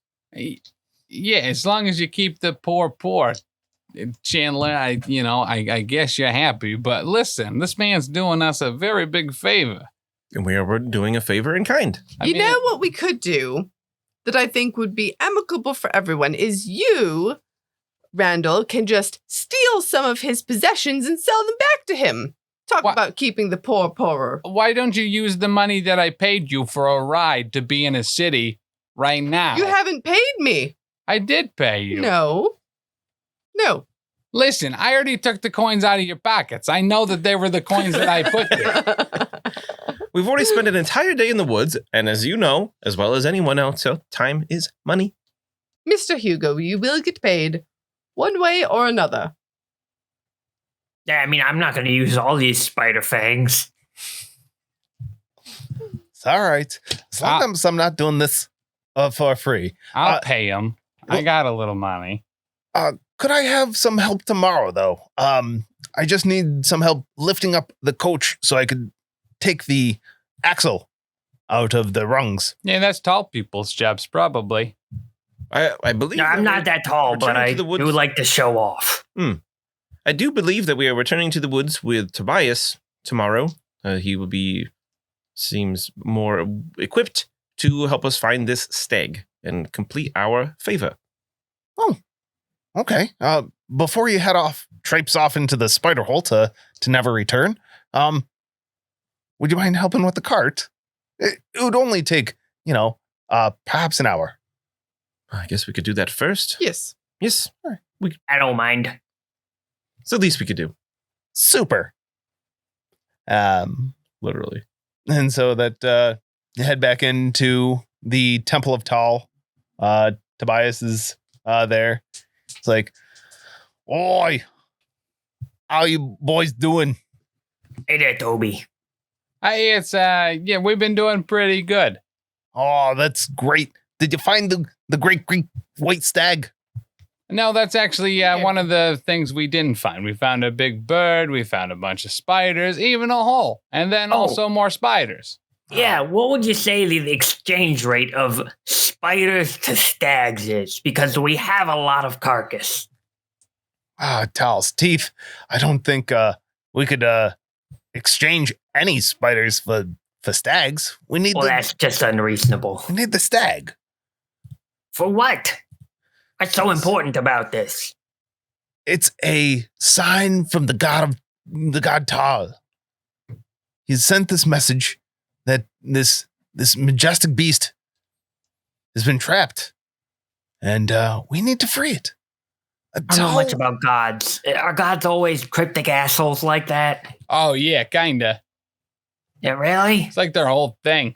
Yeah, as long as you keep the poor, Chandler. I guess you're happy. But listen, this man's doing us a very big favor. And we're doing a favor in kind. You know what we could do that I think would be amicable for everyone is you, Randall, can just steal some of his possessions and sell them back to him. Talk What? about keeping the poor poorer. Why don't you use the money that I paid you for a ride to be in a city right now? You haven't paid me. I did pay you. No. Listen, I already took the coins out of your pockets. I know that they were the coins that I put there. We've already spent an entire day in the woods, and as you know, as well as anyone else, so time is money. Mr. Hugo, you will get paid one way or another. Yeah, I mean, I'm not going to use all these spider fangs. It's all right. As long as I'm not doing this for free. I'll pay him. I got a little money. Could I have some help tomorrow, though? I just need some help lifting up the coach so I could take the axle out of the rungs. Yeah, that's tall people's jobs, probably. I believe. No, I'm not that tall, but returning I to the woods. do like to show off. I do believe that we are returning to the woods with Tobias tomorrow. He will seems more equipped to help us find this stag and complete our favor. Okay. Before you head off, traipse off into the spider hole to never return, would you mind helping with the cart? It would only take, perhaps an hour. I guess we could do that first. Yes. Yes. I don't mind. It's the least we could do. Super. Literally. And so that you head back into the Temple of Tal. Tobias is there. It's like, oi, how you boys doing? Hey there, Toby. We've been doing pretty good. Oh, that's great. Did you find the great Greek white stag? No, that's actually one of the things we didn't find. We found a big bird, we found a bunch of spiders, even a hole, and then also more spiders. Yeah, what would you say the exchange rate of spiders to stags is? Because we have a lot of carcass. Tal's teeth. I don't think we could exchange any spiders for stags. We need Well, that's just unreasonable. we need the stag. For what? What's so important about this? It's a sign from the god Tal. He sent this message that this majestic beast has been trapped, and we need to free it. I don't know much about gods. Are gods always cryptic assholes like that? Oh, yeah, kinda. Yeah, really? It's like their whole thing.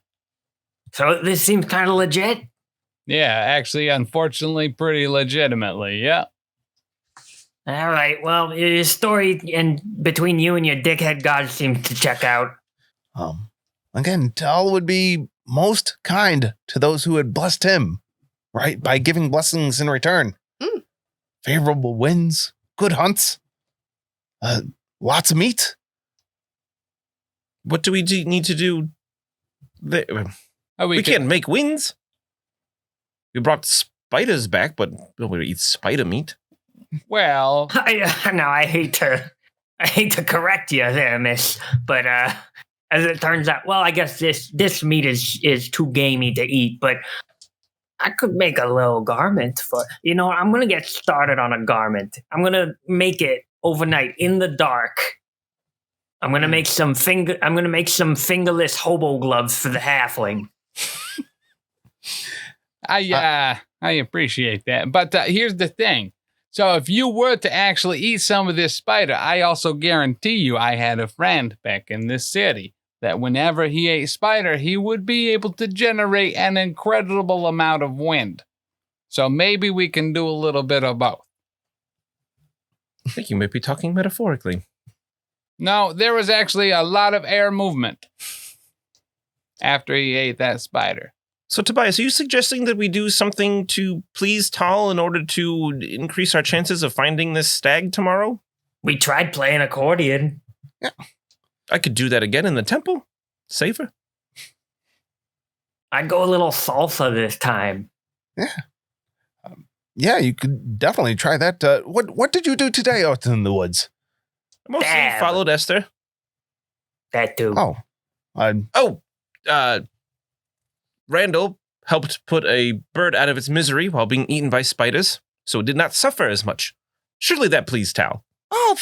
So this seems kind of legit? Yeah, actually, unfortunately, pretty legitimately, yeah. All right, well, your story between you and your dickhead god seems to check out. Again, Tal would be most kind to those who had blessed him, right? By giving blessings in return. Favorable winds, good hunts, lots of meat. What do we need to do? We can't make wings. We brought spiders back, but nobody eats spider meat. Well, I hate to correct you there, miss, but as it turns out, well, I guess this meat is too gamey to eat, but I could make a little garment for, I'm going to get started on a garment. I'm going to make it overnight in the dark. I'm going to make some fingerless hobo gloves for the halfling. I appreciate that. But here's the thing. So if you were to actually eat some of this spider, I also guarantee you I had a friend back in this city that whenever he ate spider, he would be able to generate an incredible amount of wind. So maybe we can do a little bit of both. I think you might be talking metaphorically. No, there was actually a lot of air movement after he ate that spider. So, Tobias, are you suggesting that we do something to please Tal in order to increase our chances of finding this stag tomorrow? We tried playing accordion. Yeah. I could do that again in the temple. Safer. I'd go a little salsa this time. Yeah. Yeah, you could definitely try that. What did you do today out in the woods? Mostly Dab. followed Esther. That too. Randall helped put a bird out of its misery while being eaten by spiders, so it did not suffer as much. Surely that pleased Tal. Oh,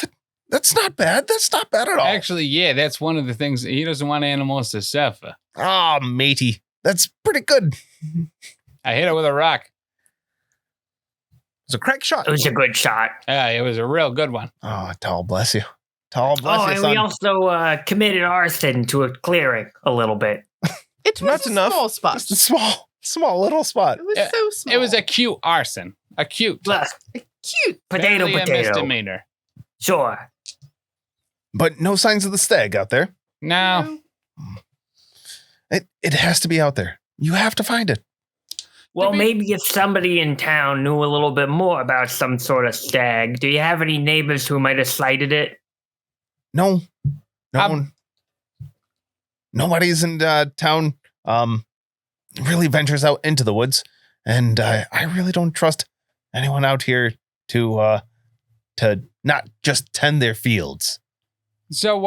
that's not bad. That's not bad at all. Actually, yeah, that's one of the things. He doesn't want animals to suffer. Ah, matey. That's pretty good. I hit it with a rock. It was a crack shot. It was a good shot. Yeah, it was a real good one. Oh, Tal bless you. Tal bless you, And son. we also committed arson to a clearing a little bit. It was Not a enough. small spot. Just a small little spot. It was Yeah, so small. It was a cute arson. A cute. Ugh, cute. potato, barely a potato. misdemeanor. Sure. But no signs of the stag out there. No. It has to be out there. You have to find it. Well, maybe if somebody in town knew a little bit more about some sort of stag. Do you have any neighbors who might have sighted it? No one. Nobody's in town really ventures out into the woods, and I really don't trust anyone out here to not just tend their fields. So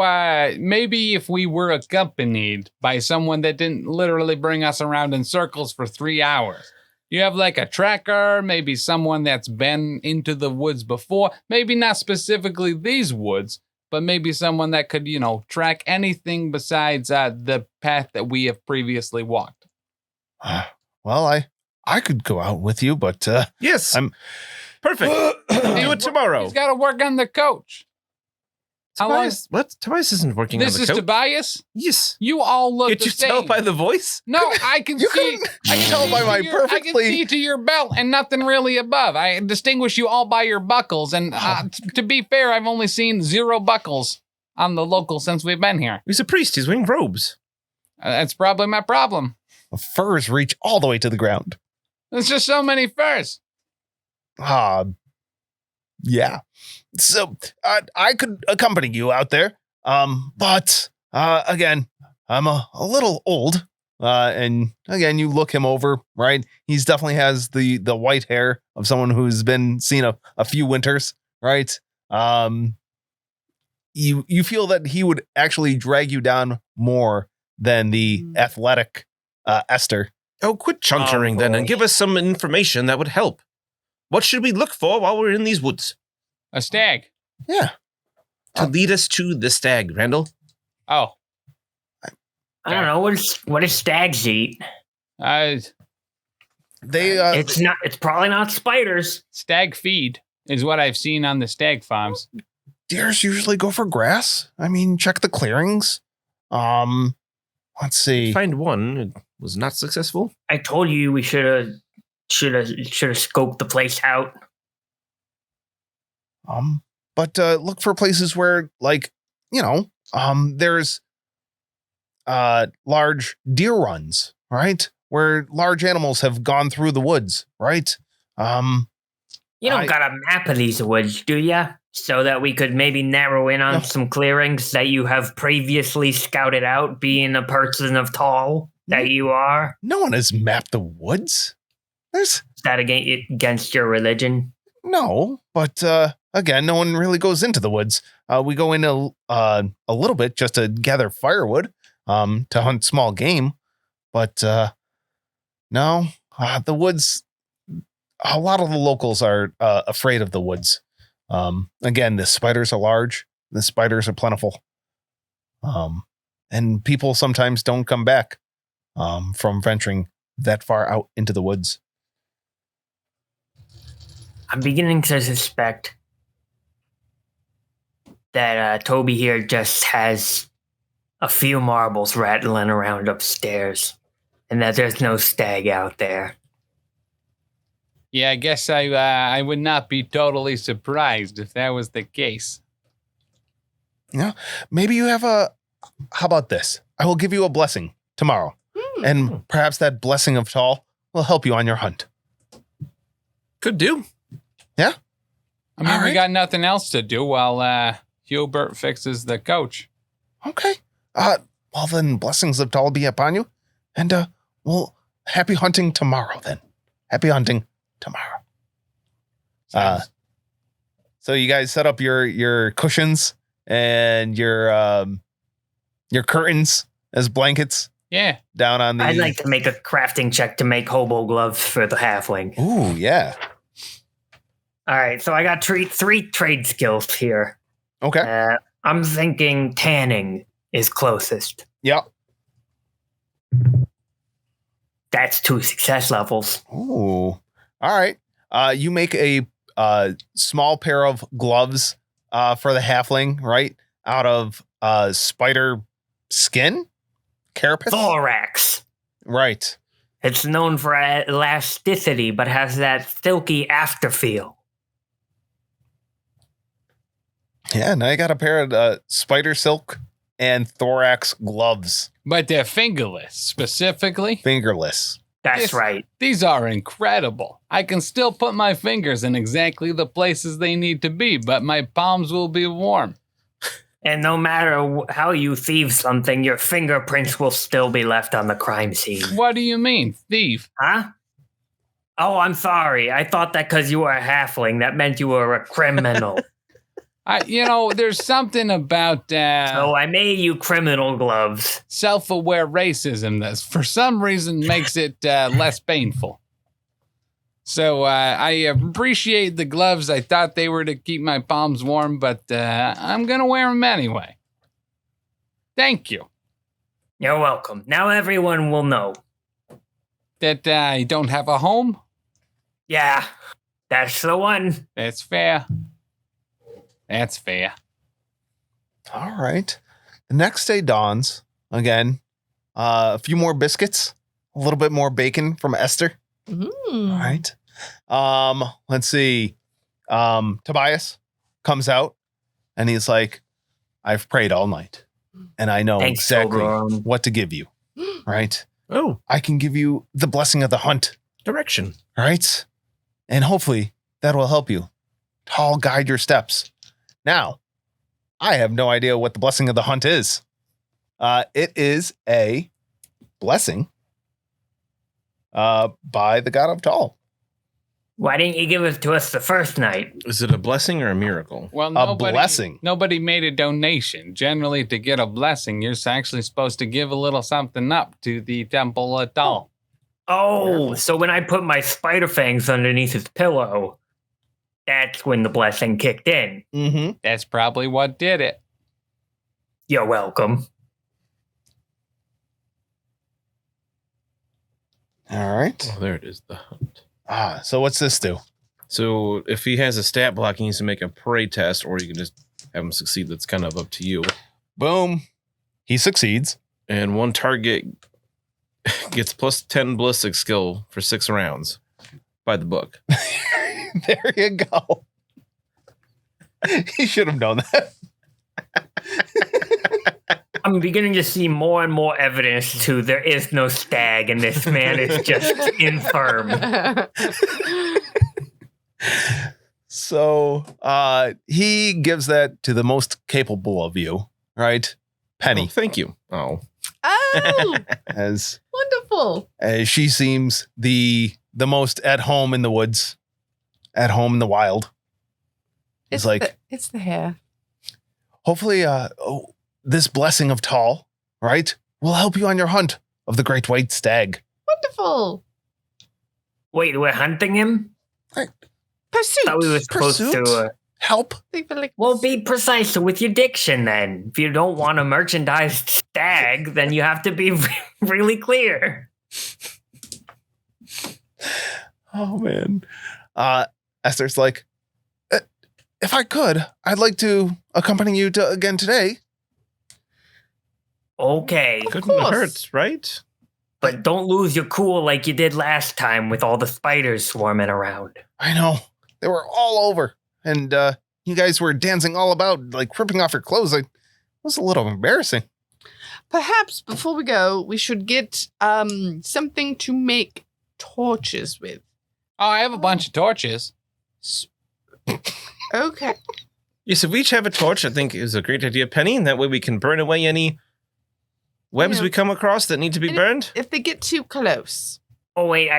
maybe if we were accompanied by someone that didn't literally bring us around in circles for 3 hours. You have like a tracker, maybe someone that's been into the woods before, maybe not specifically these woods, but maybe someone that could, track anything besides the path that we have previously walked. Well, I could go out with you, but Yes. I'm Perfect. Do it tomorrow. He's got to work on the coach. How long? Tobias, what? Tobias isn't working This on the is coach. Tobias? Yes. You all look Can't the you same. tell by the voice? No, I can You see. I can tell by my I can perfectly. see to your belt and nothing really above. I distinguish you all by your buckles. And to be fair, I've only seen 0 buckles on the local since we've been here. He's a priest. He's wearing robes. That's probably my problem. The furs reach all the way to the ground. There's just so many furs. Yeah. So I could accompany you out there. But again, I'm a little old. And again, you look him over, right? He's definitely has the white hair of someone who's been seen a few winters, right? You feel that he would actually drag you down more than the athletic Esther. Oh, quit chunkering then and give us some information that would help. What should we look for while we're in these woods? A stag. Yeah. To lead us to the stag, Randall. Oh. I don't know. What does stags eat? They It's probably not spiders. Stag feed is what I've seen on the stag farms. deers usually go for grass. I mean, check the clearings. Let's see. Find one. It was not successful. I told you we should have scoped the place out. But look for places where, like, there's large deer runs, right? Where large animals have gone through the woods, right? You don't got a map of these woods, do ya? So that we could maybe narrow in on some clearings that you have previously scouted out, being a person of tall that you are. No one has mapped the woods. There's Is that against your religion? no, but again, no one really goes into the woods. We go in a little bit just to gather firewood, to hunt small game, but no. the woods, a lot of the locals are afraid of the woods. Again, the spiders are large. The spiders are plentiful. And people sometimes don't come back from venturing that far out into the woods. I'm beginning to suspect that Toby here just has a few marbles rattling around upstairs, and that there's no stag out there. Yeah, I guess I would not be totally surprised if that was the case. Maybe you have how about this? I will give you a blessing tomorrow. And perhaps that blessing of Tall will help you on your hunt. Could do. Yeah. I mean, All we right. got nothing else to do while Hubert fixes the coach. Okay. Well then, blessings of Tall be upon you. And well, happy hunting tomorrow then. Happy hunting tomorrow. So you guys set up your cushions and your curtains as blankets Yeah. down on the. I'd like to make a crafting check to make hobo gloves for the halfling. Ooh, yeah. All right, so I got three trade skills here. Okay. I'm thinking tanning is closest. Yep. That's 2 success levels. Ooh. All right. You make a small pair of gloves for the halfling, right? Out of spider skin? Carapace? Thorax. Right. It's known for elasticity, but has that silky afterfeel. Yeah, now you got a pair of spider silk and thorax gloves, But they're fingerless, specifically. fingerless. That's Yes. right. These are incredible. I can still put my fingers in exactly the places they need to be, but my palms will be warm. And no matter how you thieve something, your fingerprints will still be left on the crime scene. What do you mean, thief? Huh? Oh, I'm sorry. I thought that because you were a halfling, that meant you were a criminal. There's something about So I made you criminal gloves. self-aware racism that for some reason makes it less painful. So I appreciate the gloves. I thought they were to keep my palms warm, but I'm going to wear them anyway. Thank you. You're welcome. Now everyone will know. That I don't have a home? Yeah, that's the one. That's fair. That's fair. All right. The next day dawns. Again, a few more biscuits, a little bit more bacon from Esther. All right. Let's see. Tobias comes out and he's like, I've prayed all night and I know Thanks, exactly Oberon. what to give you. Right. Oh, I can give you the blessing of the hunt. direction. Right. And hopefully that will help you. Tall guide your steps. Now, I have no idea what the blessing of the hunt is. It is a blessing by the god of Tall. Why didn't you give it to us the first night? Is it a blessing or a miracle? Well, A blessing. Nobody made a donation. Generally, to get a blessing, you're actually supposed to give a little something up to the temple at all. Oh, so when I put my spider fangs underneath his pillow, that's when the blessing kicked in. Mm-hmm. That's probably what did it. You're welcome. All right. Oh, there it is. The hunt. So what's this do? So if he has a stat block, he needs to make a pray test, or you can just have him succeed. That's kind of up to you. Boom. He succeeds. And one target gets plus 10 ballistic skill for 6 rounds by the book. There you go. He should have known that. I'm beginning to see more and more evidence to there is no stag and this man is just infirm. So he gives that to the most capable of you, right? Oh, Penny, thank you. Oh, Oh, as wonderful. she seems the most at home in the woods, at home in the wild. It's like, it's the hair. hopefully this blessing of Tall, right, will help you on your hunt of the great white stag. Wonderful. Wait, we're hunting him? Pursuit. Thought we were supposed Pursuit? to. Help. They feel like Well, be precise with your diction then. If you don't want a merchandised stag, then you have to be really clear. Oh man. Esther's like, if I could, I'd like to accompany you to again today. Okay, Couldn't course. hurt, right? but don't lose your cool like you did last time with all the spiders swarming around. I know. They were all over. And you guys were dancing all about, like ripping off your clothes. It was a little embarrassing. perhaps before we go, we should get something to make torches with. Oh, I have a bunch of torches. Okay. Yes, if we each have a torch, I think is a great idea, Penny. And that way we can burn away any webs Yeah. we come across that need to be And burned. If they get too close. Oh wait,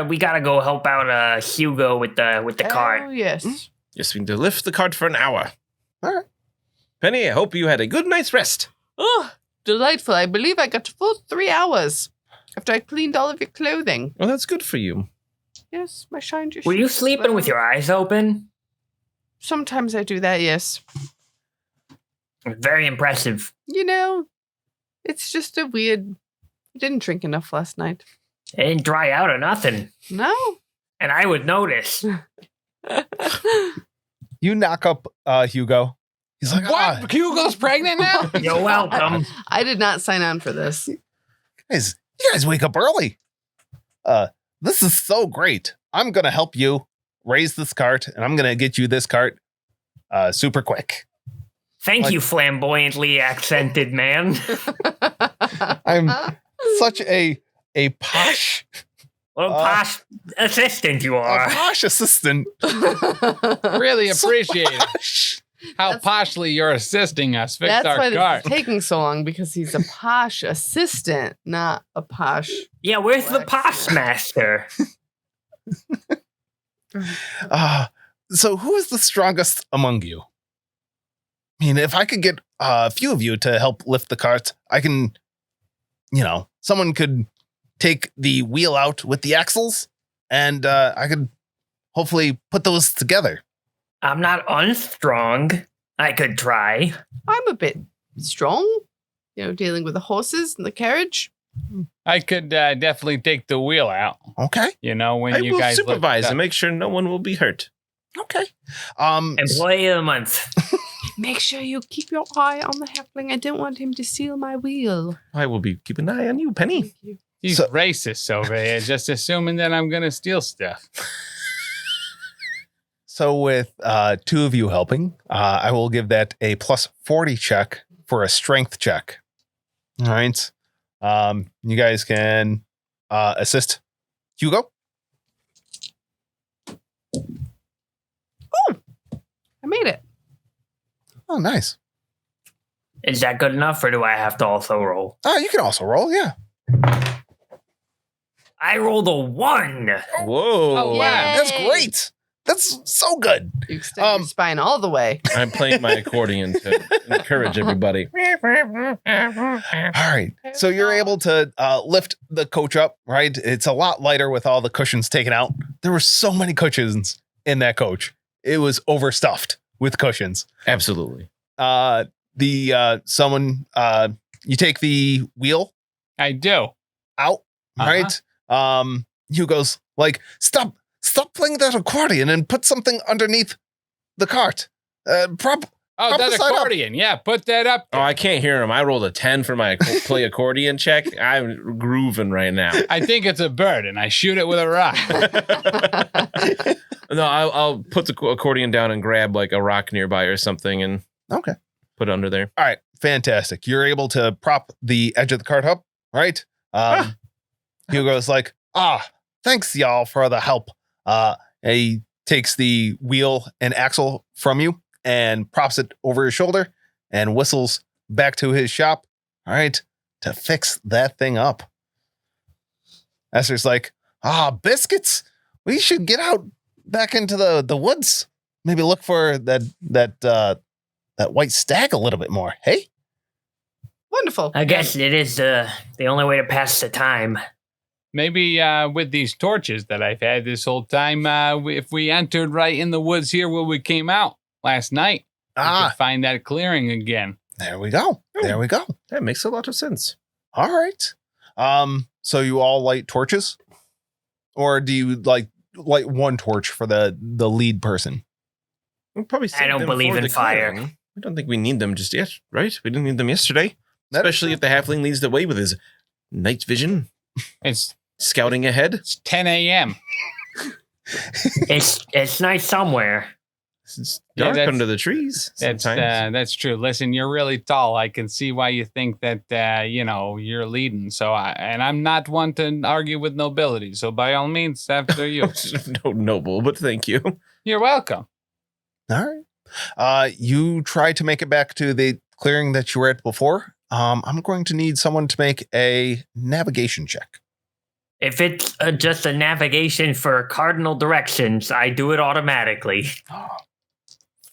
we gotta go help out Hugo with the cart. Oh, yes. Yes, we need to lift the cart for an hour. All right. Penny, I hope you had a good night's rest. Oh, delightful. I believe I got a full 3 hours after I cleaned all of your clothing. Well, that's good for you. Yes, my shine just Were you shoots sleeping slow. with your eyes open? Sometimes I do that, yes. Very impressive. You know, it's just a weird... I didn't drink enough last night. It didn't dry out or nothing. No? And I would notice. You knock up Hugo. He's like, What? Hugo's pregnant now? You're welcome. I did not sign on for this. guys, you guys wake up early. This is so great. I'm going to help you raise this cart, and I'm going to get you this cart super quick. Thank Like- you, flamboyantly accented man. I'm such a posh, What a posh assistant you a are. posh assistant. Really appreciate it. Posh. How That's- poshly you're assisting us fix That's our why cart. this is taking so long, because he's a posh assistant, not a posh. Yeah, where's the posh master? So who is the strongest among you? I mean, if I could get a few of you to help lift the cart, I can, someone could take the wheel out with the axles, and I could hopefully put those together. I'm not unstrong. I could try. I'm a bit strong, dealing with the horses and the carriage. I could definitely take the wheel out. Okay. When I you will guys lift supervise it and up. make sure no one will be hurt. Okay. Employee of the month. Make sure you keep your eye on the halfling. I don't want him to steal my wheel. I will be keeping an eye on you, Penny. Thank you. He's So- racist over here, just assuming that I'm gonna steal stuff. So with two of you helping, I will give that a plus 40 check for a strength check. All right. You guys can assist Hugo. I made it. Oh, nice. Is that good enough, or do I have to also roll? You can also roll. Yeah. I rolled a 1. Whoa. Oh, wow. That's Yay. great. That's so good. You extend your spine all the way. I'm playing my accordion to encourage everybody. All right. So you're able to lift the coach up, right? It's a lot lighter with all the cushions taken out. There were so many cushions in that coach. It was overstuffed with cushions. Absolutely. You take the wheel I do. out, right? Hugo's like, stop playing that accordion and put something underneath the cart. Prop Oh, Prop that the side up. accordion. Yeah, put that up. Oh, I can't hear him. I rolled a 10 for my play accordion check. I'm grooving right now. I think it's a bird, and I shoot it with a rock. No, I'll put the accordion down and grab like a rock nearby or something and Okay. put it under there. All right, fantastic. You're able to prop the edge of the cart up, right? Hugo's like, thanks y'all for the help. He takes the wheel and axle from you and props it over his shoulder and whistles back to his shop, all right, to fix that thing up. Esther's like, biscuits. We should get out back into the woods. Maybe look for that white stag a little bit more. Hey? Wonderful. I guess it is the only way to pass the time. Maybe with these torches that I've had this whole time, if we entered right in the woods here where we came out last night, we could find that clearing again. There we go. There we go. That makes a lot of sense. All right. So you all light torches? Or do you light one torch for the lead person? We'll probably I don't believe in fire. Clearing. I don't think we need them just yet, right? We didn't need them yesterday. That Especially if the halfling leads the way with his night vision, It's scouting ahead. 10 a.m. It's nice somewhere. It's Yeah, dark that's- under the trees. Sometimes. That's true. Listen, you're really tall. I can see why you think that, you're leading. So, I'm not one to argue with nobility. So by all means, after you. No noble, but thank you. You're welcome. All right. You try to make it back to the clearing that you were at before. I'm going to need someone to make a navigation check. If it's just a navigation for cardinal directions, I do it automatically.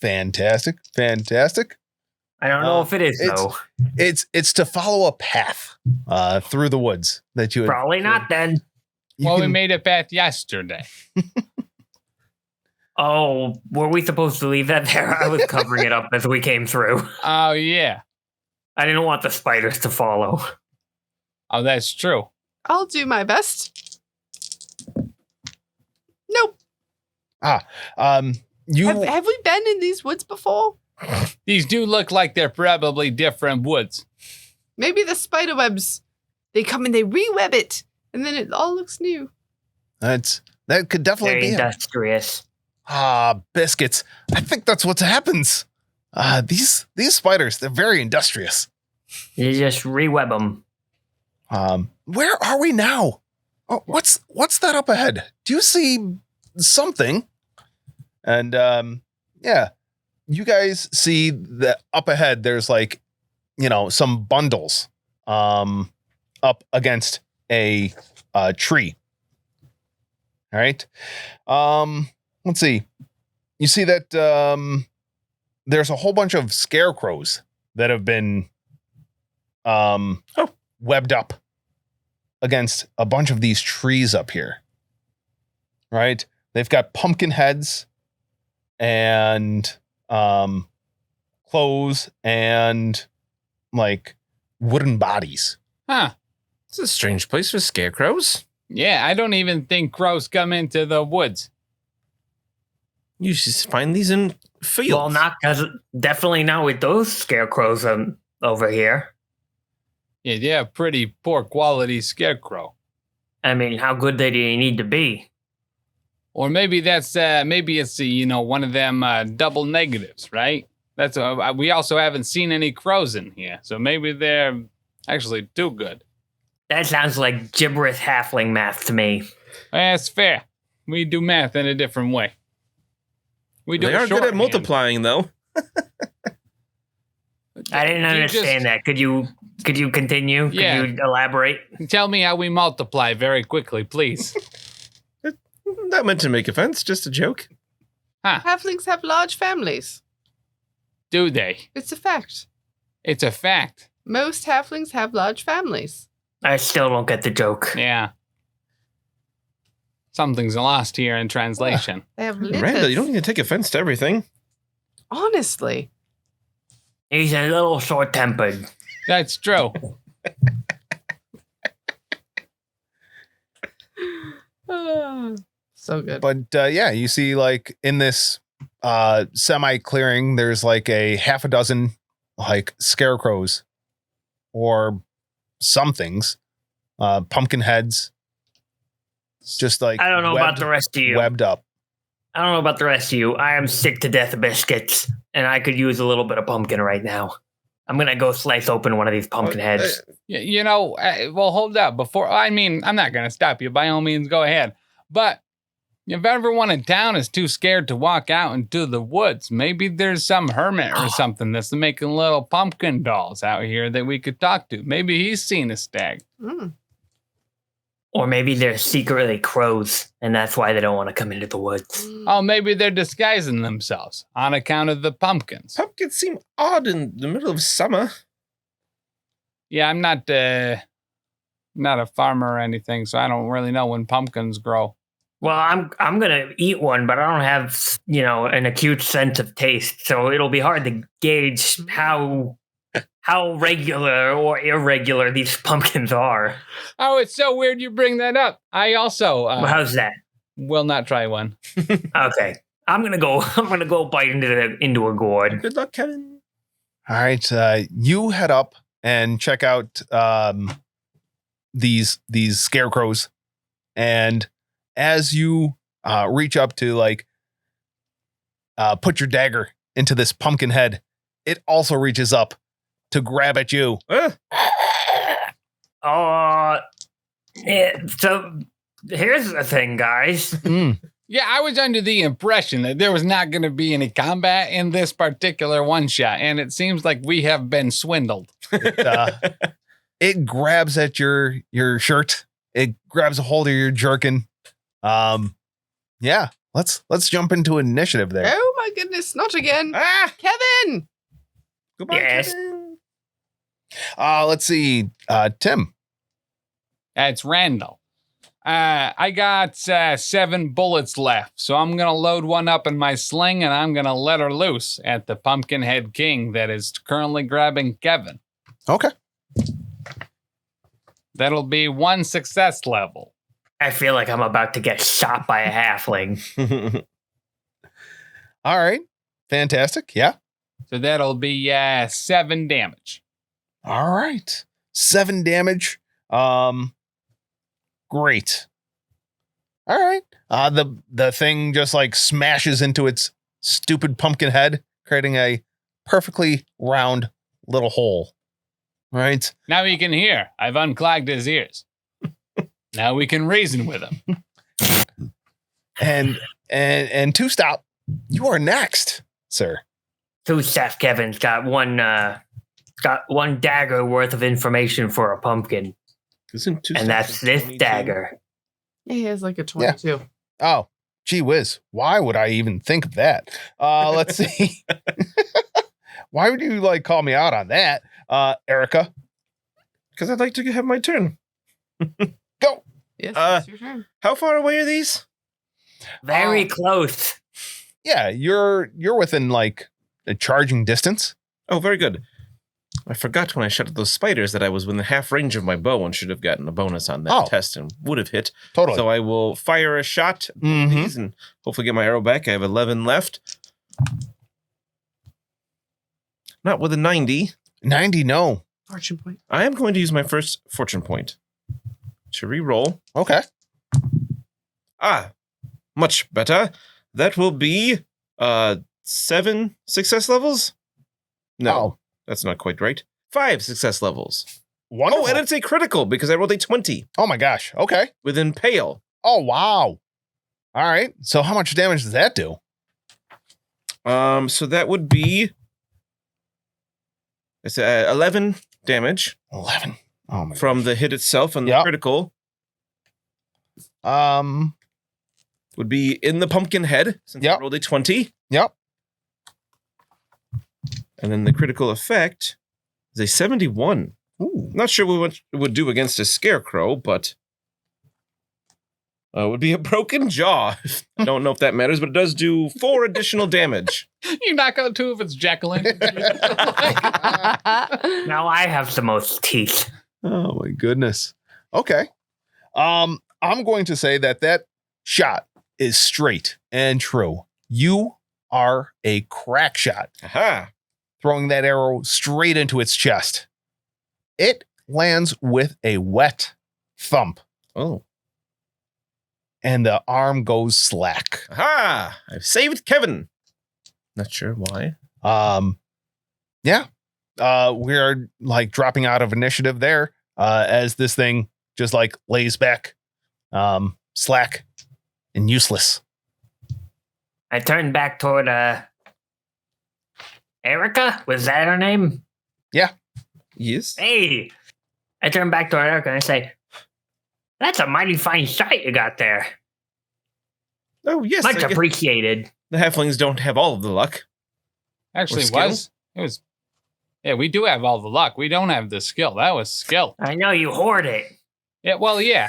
Fantastic. Fantastic. I don't know if it is, it's- though. It's to follow a path through the woods that you had. Probably not then. You We can- made a path yesterday. Oh, were we supposed to leave that there? I was covering it up as we came through. Oh, yeah. I didn't want the spiders to follow. Oh, that's true. I'll do my best. Nope. you Have we been in these woods before? These do look like they're probably different woods. Maybe the spider webs, they come and they re-web it, and then it all looks new. that could definitely Very be it. industrious. Biscuits. I think that's what happens. These spiders, they're very industrious. You just re-web them. Where are we now? Oh, what's that up ahead? Do you see something? And yeah, you guys see that up ahead. There's some bundles up against a tree. All right. Let's see. You see that there's a whole bunch of scarecrows that have been webbed up against a bunch of these trees up here. Right? They've got pumpkin heads and clothes and wooden bodies. Huh. It's a strange place for scarecrows. Yeah, I don't even think crows come into the woods. You should find these in fields. Well, definitely not with those scarecrows over here. Yeah, they're a pretty poor quality scarecrow. I mean, how good do you need to be? Or maybe it's one of them double negatives, right? That's we also haven't seen any crows in here, so maybe they're actually too good. That sounds like gibberish halfling math to me. That's fair. We do math in a different way. We do They are good at shorthand. multiplying, though. I didn't You just understand that. Could you continue? Yeah. Could you elaborate? Tell me how we multiply very quickly, please. Not meant to make offense, just a joke. Halflings have large families. Do they? It's a fact. It's a fact. Most halflings have large families. I still don't get the joke. Yeah. Something's lost here in translation. They have litters. Randall, you don't need to take offense to everything. Honestly. He's a little short-tempered. That's true. So good. But yeah, you see in this semi-clearing, there's a half a dozen scarecrows or somethings, pumpkin heads, just I don't know about the rest of you. webbed up. I don't know about the rest of you. I am sick to death of biscuits, and I could use a little bit of pumpkin right now. I'm gonna go slice open one of these pumpkin heads. Well, hold up. I'm not going to stop you. By all means, go ahead. But if everyone in town is too scared to walk out into the woods, maybe there's some hermit or something that's making little pumpkin dolls out here that we could talk to. Maybe he's seen a stag. Mm. Or maybe they're secretly crows, and that's why they don't want to come into the woods. Oh, maybe they're disguising themselves on account of the pumpkins. Pumpkins seem odd in the middle of summer. Yeah, I'm not not a farmer or anything, so I don't really know when pumpkins grow. Well, I'm gonna eat one, but I don't have an acute sense of taste, so it'll be hard to gauge how regular or irregular these pumpkins are. Oh, it's so weird you bring that up. I also Well, how's that? will not try one. Okay, I'm gonna go bite into a gourd. Good luck, Kevin. All right, you head up and check out these scarecrows, and as you reach up to like put your dagger into this pumpkin head, it also reaches up to grab at you. So here's the thing, guys. Yeah, I was under the impression that there was not going to be any combat in this particular one shot, and it seems like we have been swindled. It grabs at your shirt. It grabs a hold of your jerkin. Yeah, let's jump into initiative there. Oh my goodness, not again. Kevin! Goodbye, Yes. Kevin. Let's see. Tim. It's Randall. I got 7 bullets left, so I'm going to load one up in my sling, and I'm going to let her loose at the Pumpkinhead King that is currently grabbing Kevin. Okay. That'll be 1 success level. I feel like I'm about to get shot by a halfling. All right. Fantastic. Yeah. So that'll be 7 damage. All right. 7 damage. Great. All right. The thing just like smashes into its stupid pumpkin head, creating a perfectly round little hole. Right. Now he can hear. I've unclogged his ears. Now we can reason with him. And to stop, you are next, sir. Two Seth Kevin's got one dagger worth of information for a pumpkin. And that's this dagger. Yeah, he has like a 22. Oh, gee whiz. Why would I even think of that? Let's see. Why would you like call me out on that? Erica. Because I'd like to have my turn. Go. Yes, it's your turn. How far away are these? Very close. Yeah, you're within like a charging distance. Oh, very good. I forgot when I shot at those spiders that I was within half range of my bow and should have gotten a bonus on that test and would have hit. Totally. So I will fire a shot at these and hopefully get my arrow back. I have 11 left. Not with a 90. 90, no. Fortune point. I am going to use my first fortune point to re-roll. Okay. Much better. That will be 7 success levels? No, Oh. that's not quite right. 5 success levels. Wonderful. Oh, and it's a critical because I rolled a 20 Oh my gosh. Okay. with Impale. Oh, wow. All right. So how much damage does that do? So that would be it's 11 damage 11. Oh my from the hit itself, and the Yep. critical would be in the pumpkin head since I Yep. rolled a 20. Yep. And then the critical effect is a 71. Ooh. Not sure what it would do against a scarecrow, but it would be a broken jaw. I don't know if that matters, but it does do 4 additional damage. You knock out 2 of its Jacqueline. Now I have the most teeth. Oh my goodness. Okay. I'm going to say that shot is straight and true. You are a crack shot, Aha! throwing that arrow straight into its chest. It lands with a wet thump, Oh. and the arm goes slack. Aha! I've saved Kevin. Not sure why. Yeah. We are like dropping out of initiative there, as this thing just like lays back, slack and useless. I turned back toward Erica? Was that her name? Yes. Hey! I turn back toward Erica and I say, that's a mighty fine shot you got there. Oh, yes. Much I guess appreciated. the halflings don't have all of the luck. Actually, Or it skill? was. It was. Yeah, we do have all the luck. We don't have the skill. That was skill. I know you hoard it. Yeah, well, yeah.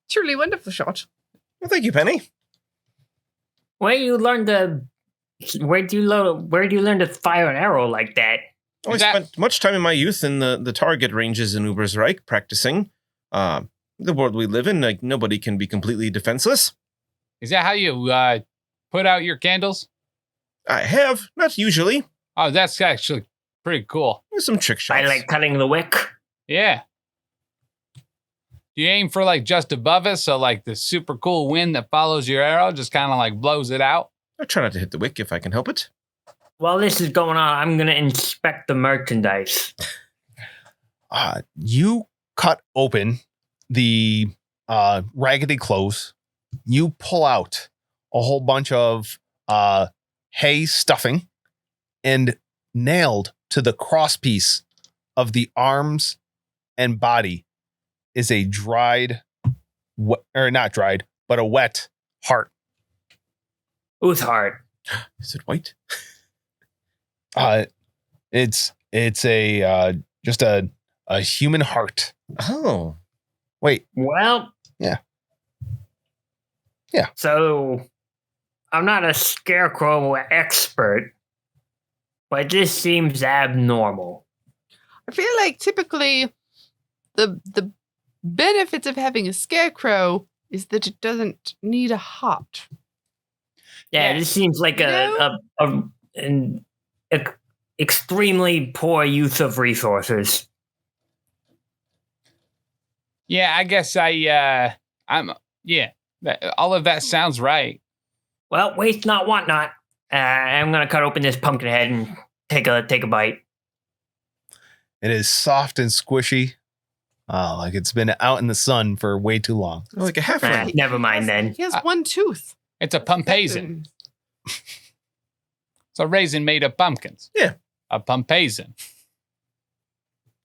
Truly wonderful shot. Well, thank you, Penny. Where do you learn to fire an arrow like that? I spent much time in my youth in the target ranges in Ubersreich practicing. The world we live in, like, nobody can be completely defenseless. Is that how you put out your candles? I have, not usually. Oh, that's actually pretty cool. There's some trick shots. By like cutting the wick. Yeah. Do you aim for like just above it, so like the super cool wind that follows your arrow just kind of like blows it out? I try not to hit the wick if I can help it. While this is going on, I'm going to inspect the merchandise. You cut open the raggedy clothes. You pull out a whole bunch of hay stuffing, and nailed to the crosspiece of the arms and body is a a wet heart. Whose heart? Is it white? It's a just a human heart. Oh. Wait. Well. Yeah. So, I'm not a scarecrow expert, but this seems abnormal. I feel like typically the benefits of having a scarecrow is that it doesn't need a heart. Yeah, this seems like an extremely poor use of resources. Yeah, I guess all of that sounds right. Well, waste not, want not. I'm gonna cut open this pumpkin head and take a bite. It is soft and squishy, like it's been out in the sun for way too long. Like a halfling. Never mind then. He has one tooth. It's a pumpaisin. It's a raisin made of pumpkins. Yeah. A pumpaisin.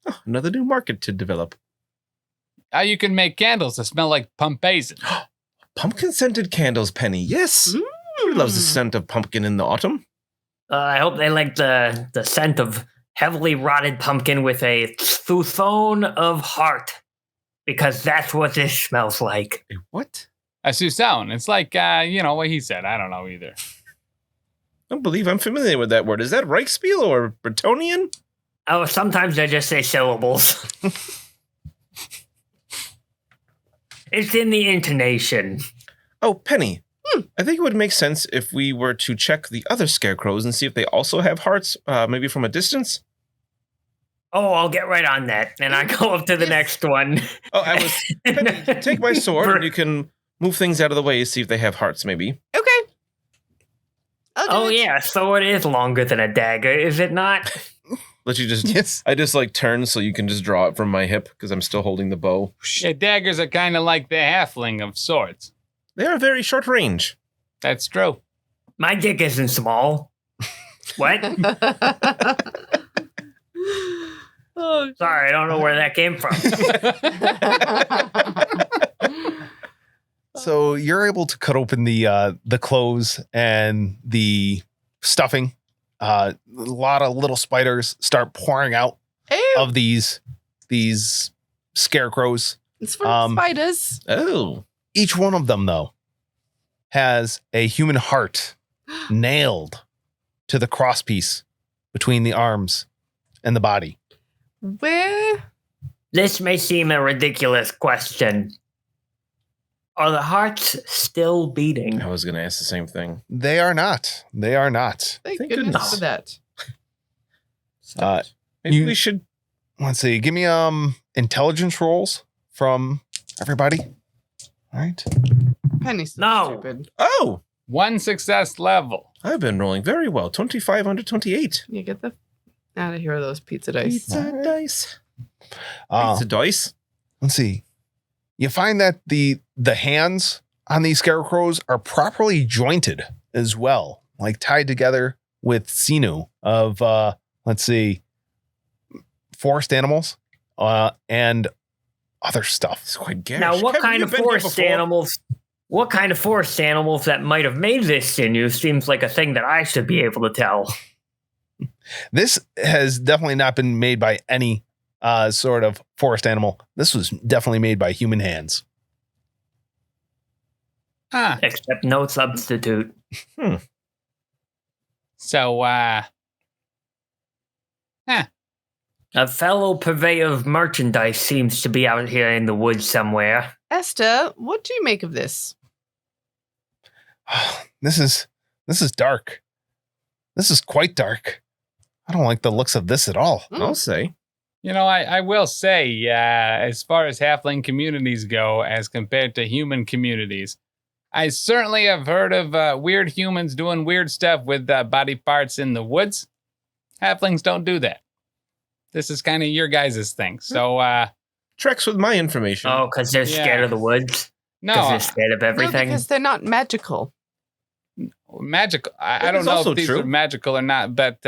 Oh, another new market to develop. You can make candles that smell like pumpaisin. Pumpkin-scented candles, Penny. Yes. Who loves the scent of pumpkin in the autumn? I hope they like the scent of heavily rotted pumpkin with a southone of heart, because that's what this smells like. A what? A Susan. It's like, what he said. I don't know either. I don't believe I'm familiar with that word. Is that Reichspiel or Bretonian? Oh, sometimes I just say syllables. It's in the intonation. Oh, Penny. I think it would make sense if we were to check the other scarecrows and see if they also have hearts, maybe from a distance. Oh, I'll get right on that. And I go up to the next one. Oh, Penny, take my sword and you can move things out of the way, see if they have hearts, maybe. Okay. Oh, yeah, sword is longer than a dagger, is it not? Let you just... Yes. I just, turn so you can just draw it from my hip, because I'm still holding the bow. Yeah, daggers are kind of like the halfling of swords. They are very short range. That's true. My dick isn't small. What? Oh, Sorry, I don't know where that came from. So you're able to cut open the clothes and the stuffing. A lot of little spiders start pouring out ew. of these scarecrows. It's for spiders. Oh. Each one of them, though, has a human heart nailed to the crosspiece between the arms and the body. Where? This may seem a ridiculous question. Are the hearts still beating? I was going to ask the same thing. They are not. They are not. Thank Thank goodness goodness. for that. Maybe we should... Let's see. Give me intelligence rolls from everybody. All right. Penny's so No. stupid. Oh! 1 success level. I've been rolling very well. 25 under 28. You get the out of here with those pizza dice. Pizza dice. Uh, Pizza dice? let's see. You find that the hands on these scarecrows are properly jointed as well, like tied together with sinew of let's see, forest animals and other stuff. It's quite garish. Now, what Haven't kind you of been here forest before? animals? What kind of forest animals that might have made this sinew seems like a thing that I should be able to tell. This has definitely not been made by any sort of forest animal. This was definitely made by human hands. Huh. Except no substitute. So, A fellow purveyor of merchandise seems to be out here in the woods somewhere. Esther, what do you make of this? This is dark. This is quite dark. I don't like the looks of this at all. I'll say. you know, I will say, as far as halfling communities go, as compared to human communities, I certainly have heard of weird humans doing weird stuff with body parts in the woods. Halflings don't do that. This is kind of your guys' thing. So, Tracks with my information. Oh, because they're scared of the woods? Because no, they're scared of No, everything? because they're not magical. magical. I That don't is know also if these true. are magical or not, but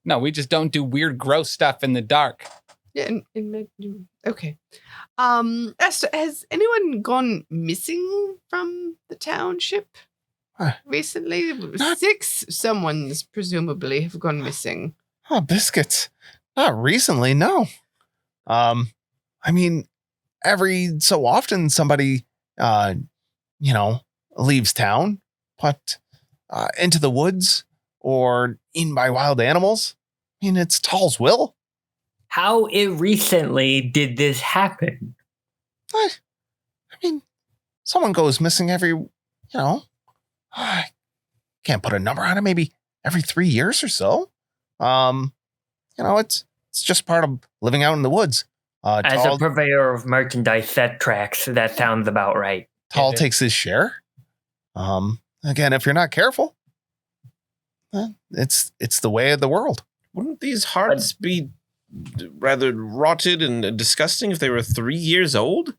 no, we just don't do weird, gross stuff in the dark. Yeah. Okay. Esther, has anyone gone missing from the township recently? not- 6 someone's presumably have gone missing. Oh, biscuits. Not recently, no. I mean, every so often somebody, leaves town, but into the woods or eaten by wild animals. I mean, it's Tall's will. How recently did this happen? I mean, someone goes missing every, I can't put a number on it, maybe every 3 years or so. It's just part of living out in the woods. As Tall, a purveyor of merchandise, that tracks. That sounds about right. Tall takes his share. Again, if you're not careful, it's the way of the world. Wouldn't these hearts be rather rotted and disgusting if they were 3 years old?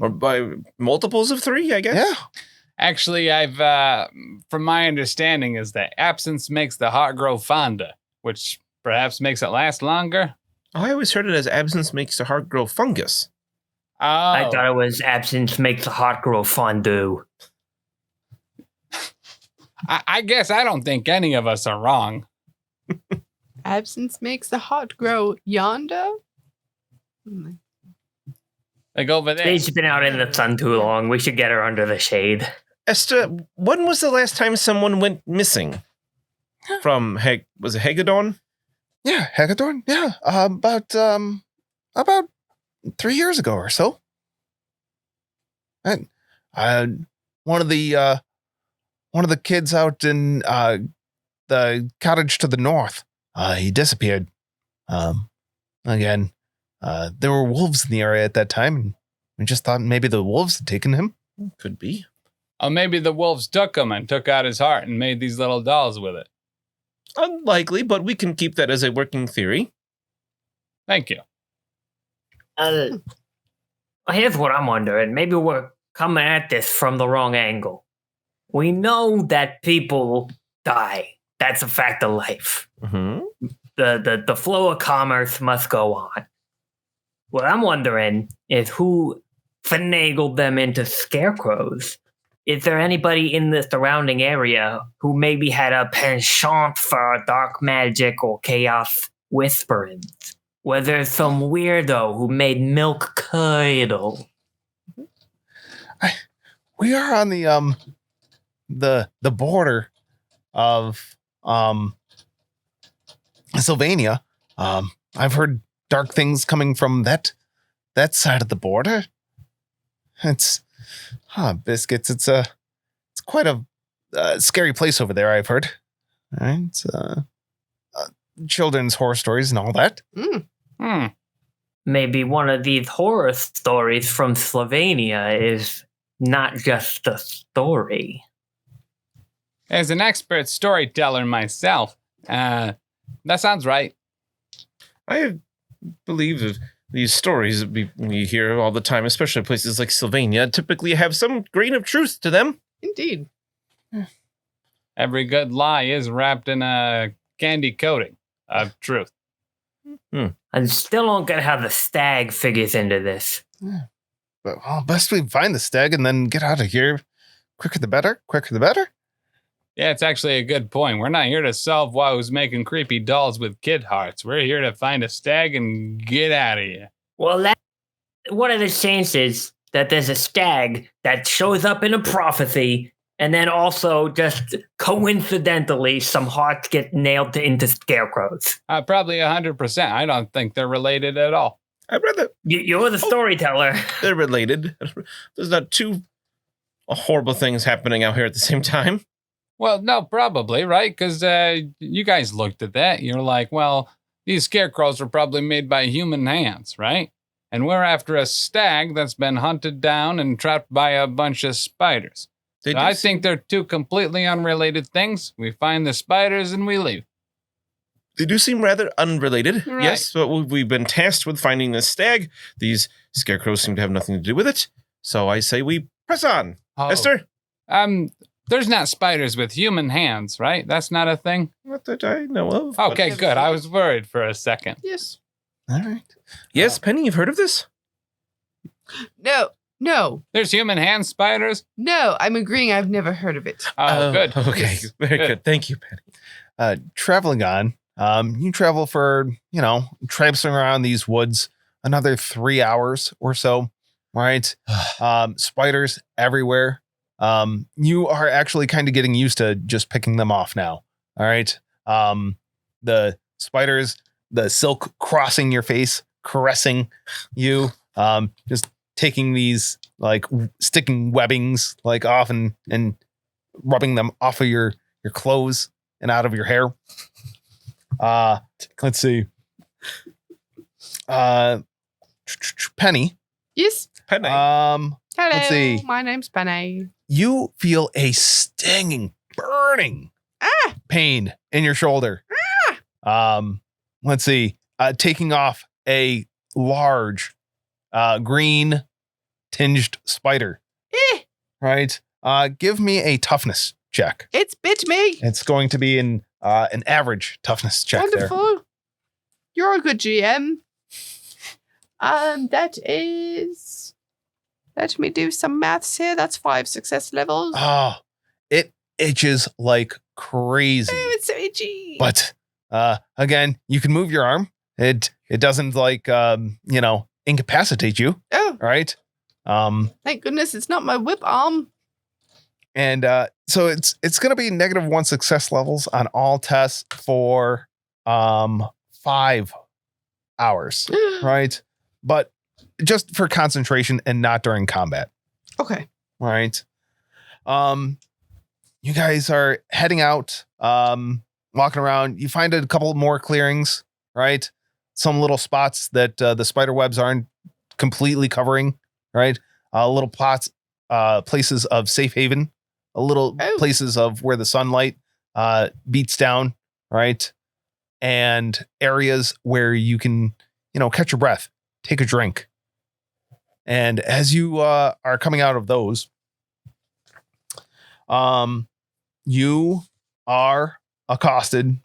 Or by multiples of 3, I guess? Yeah. Actually, I've, from my understanding, is that absence makes the heart grow fonder, which perhaps makes it last longer. I always heard it as absence makes the heart grow fungus. Oh, I thought it was absence makes the heart grow fondue. I guess I don't think any of us are wrong. Absence makes the heart grow yonder. Like over there. She's been out in the sun too long. We should get her under the shade. Esther, when was the last time someone went missing? From, was it Hagedorn? Yeah, Hagedorn. Yeah, about 3 years ago or so. And one of the kids out in the cottage to the north, he disappeared. Again, there were wolves in the area at that time, and we just thought maybe the wolves had taken him. Could be. Or maybe the wolves took him and took out his heart and made these little dolls with it. Unlikely, but we can keep that as a working theory. Thank you. Here's what I'm wondering. Maybe we're coming at this from the wrong angle. We know that people die. That's a fact of life. Mm-hmm. The flow of commerce must go on. What I'm wondering is who finagled them into scarecrows. Is there anybody in the surrounding area who maybe had a penchant for dark magic or chaos whisperings? Was there some weirdo who made milk curdle? We are on the border of Sylvania. I've heard dark things coming from that side of the border. It's biscuits. It's quite a scary place over there, I've heard. All right, it's children's horror stories and all that. Maybe one of these horror stories from Slovenia is not just a story. As an expert storyteller myself, that sounds right. I believe that these stories that we hear all the time, especially places like Sylvania, typically have some grain of truth to them. Indeed. Every good lie is wrapped in a candy coating of truth. I still don't get how the stag figures into this. But best we find the stag and then get out of here. Quicker the better. Quicker the better. Yeah, it's actually a good point. We're not here to solve who's making creepy dolls with kid hearts. We're here to find a stag and get out of here. Well, what are the chances that there's a stag that shows up in a prophecy, and then also just coincidentally some hearts get nailed into scarecrows? Probably 100%. I don't think they're related at all. I'd rather You're the storyteller. they're related. There's not two horrible things happening out here at the same time. Well, no, probably, right? Because you guys looked at that. You're like, well, these scarecrows are probably made by human hands, right? And we're after a stag that's been hunted down and trapped by a bunch of spiders. So I think they're two completely unrelated things. We find the spiders and we leave. They do seem rather unrelated. Right. Yes, but we've been tasked with finding this stag. These scarecrows seem to have nothing to do with it. So I say we press on. Oh. Esther? There's not spiders with human hands, right? That's not a thing? Not that I know of. Okay, but- good. I was worried for a second. Yes. All right. Yes, Penny, you've heard of this? No. There's human hand spiders? No, I'm agreeing. I've never heard of it. Oh, good. Okay, Yes. very Good. good. Thank you, Penny. Traveling on, you travel for, traipsing around these woods another 3 hours or so, right? Spiders everywhere. You are actually kind of getting used to just picking them off now. All right. The spiders, the silk crossing your face, caressing you, just taking these like sticking webbings like off and rubbing them off of your clothes and out of your hair. Let's see. Penny. Yes. Penny. Hello. Let's see. My name's Penny. You feel a stinging, burning pain in your shoulder. Let's see. Taking off a large green tinged spider. Right. Give me a toughness check. It's bit me. It's going to be an average toughness check there. Wonderful. You're a good GM. That is. Let me do some maths here. That's 5 success levels. Oh, it itches like crazy. Oh, it's so itchy. But again, you can move your arm. It doesn't incapacitate you, Oh, right? thank goodness it's not my whip arm. And so it's going to be -1 success levels on all tests for 5 hours, right? But just for concentration and not during combat, Okay. right? You guys are heading out, walking around. You find a couple more clearings, right? Some little spots that the spider webs aren't completely covering, right? Little places of safe haven, places of where the sunlight beats down, right? And areas where you can, catch your breath, take a drink. And as you are coming out of those, you are accosted.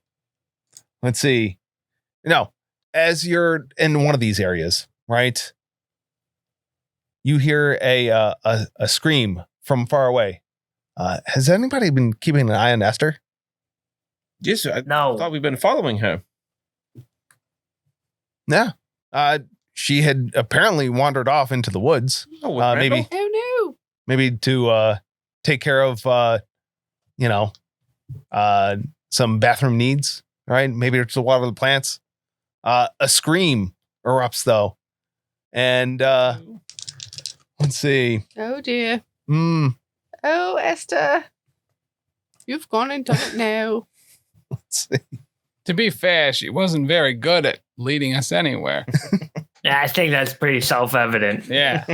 Let's see. As you're in one of these areas, right? You hear a scream from far away. Has anybody been keeping an eye on Esther? Yes, I No. thought we've been following her. Yeah. She had apparently wandered off into the woods. Oh, with Randall? Oh Maybe to take care of some bathroom needs, right? Maybe to water the plants. A scream erupts though. And let's see. no. Oh dear. Let's Oh, Esther. You've gone and done it now. see. To be fair, she wasn't very good at leading us anywhere. Yeah, I think that's pretty self-evident. Yeah.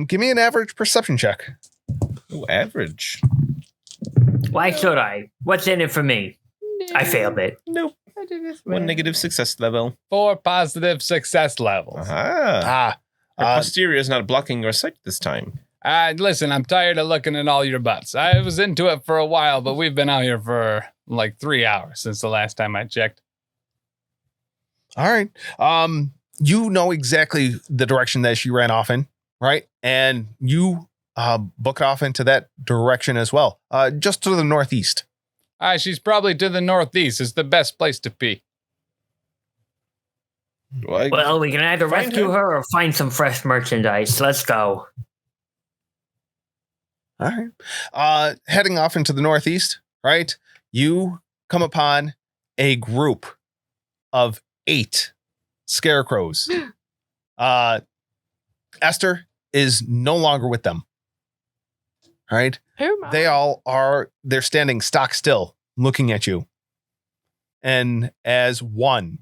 Give me an average perception check. Oh, average. Why should I? What's in it for me? I failed it. Nope. I did this 1 way. negative success level. 4 positive success levels. Aha. Her Uh, posterior is not blocking your sight this time. Listen, I'm tired of looking at all your butts. I was into it for a while, but we've been out here for like 3 hours since the last time I checked. all right. You know exactly the direction that she ran off in, right? And you book off into that direction as well, just to the northeast, She's probably to the northeast. It's the best place to be. Well, we can either Find rescue her. her or find some fresh merchandise. Let's go. All right. Heading off into the northeast, right? You come upon a group of 8 scarecrows. Esther is no longer with them. Right? They all are, they're standing stock still, looking at you. And as one,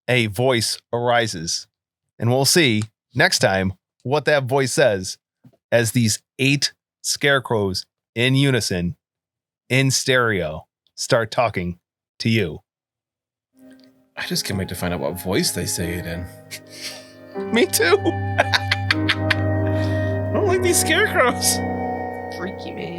a voice arises. And we'll see next time what that voice says as these 8 scarecrows in unison, in stereo, start talking to you. I just can't wait to find out what voice they say it in. Me too. I don't like these scarecrows. Freaky man.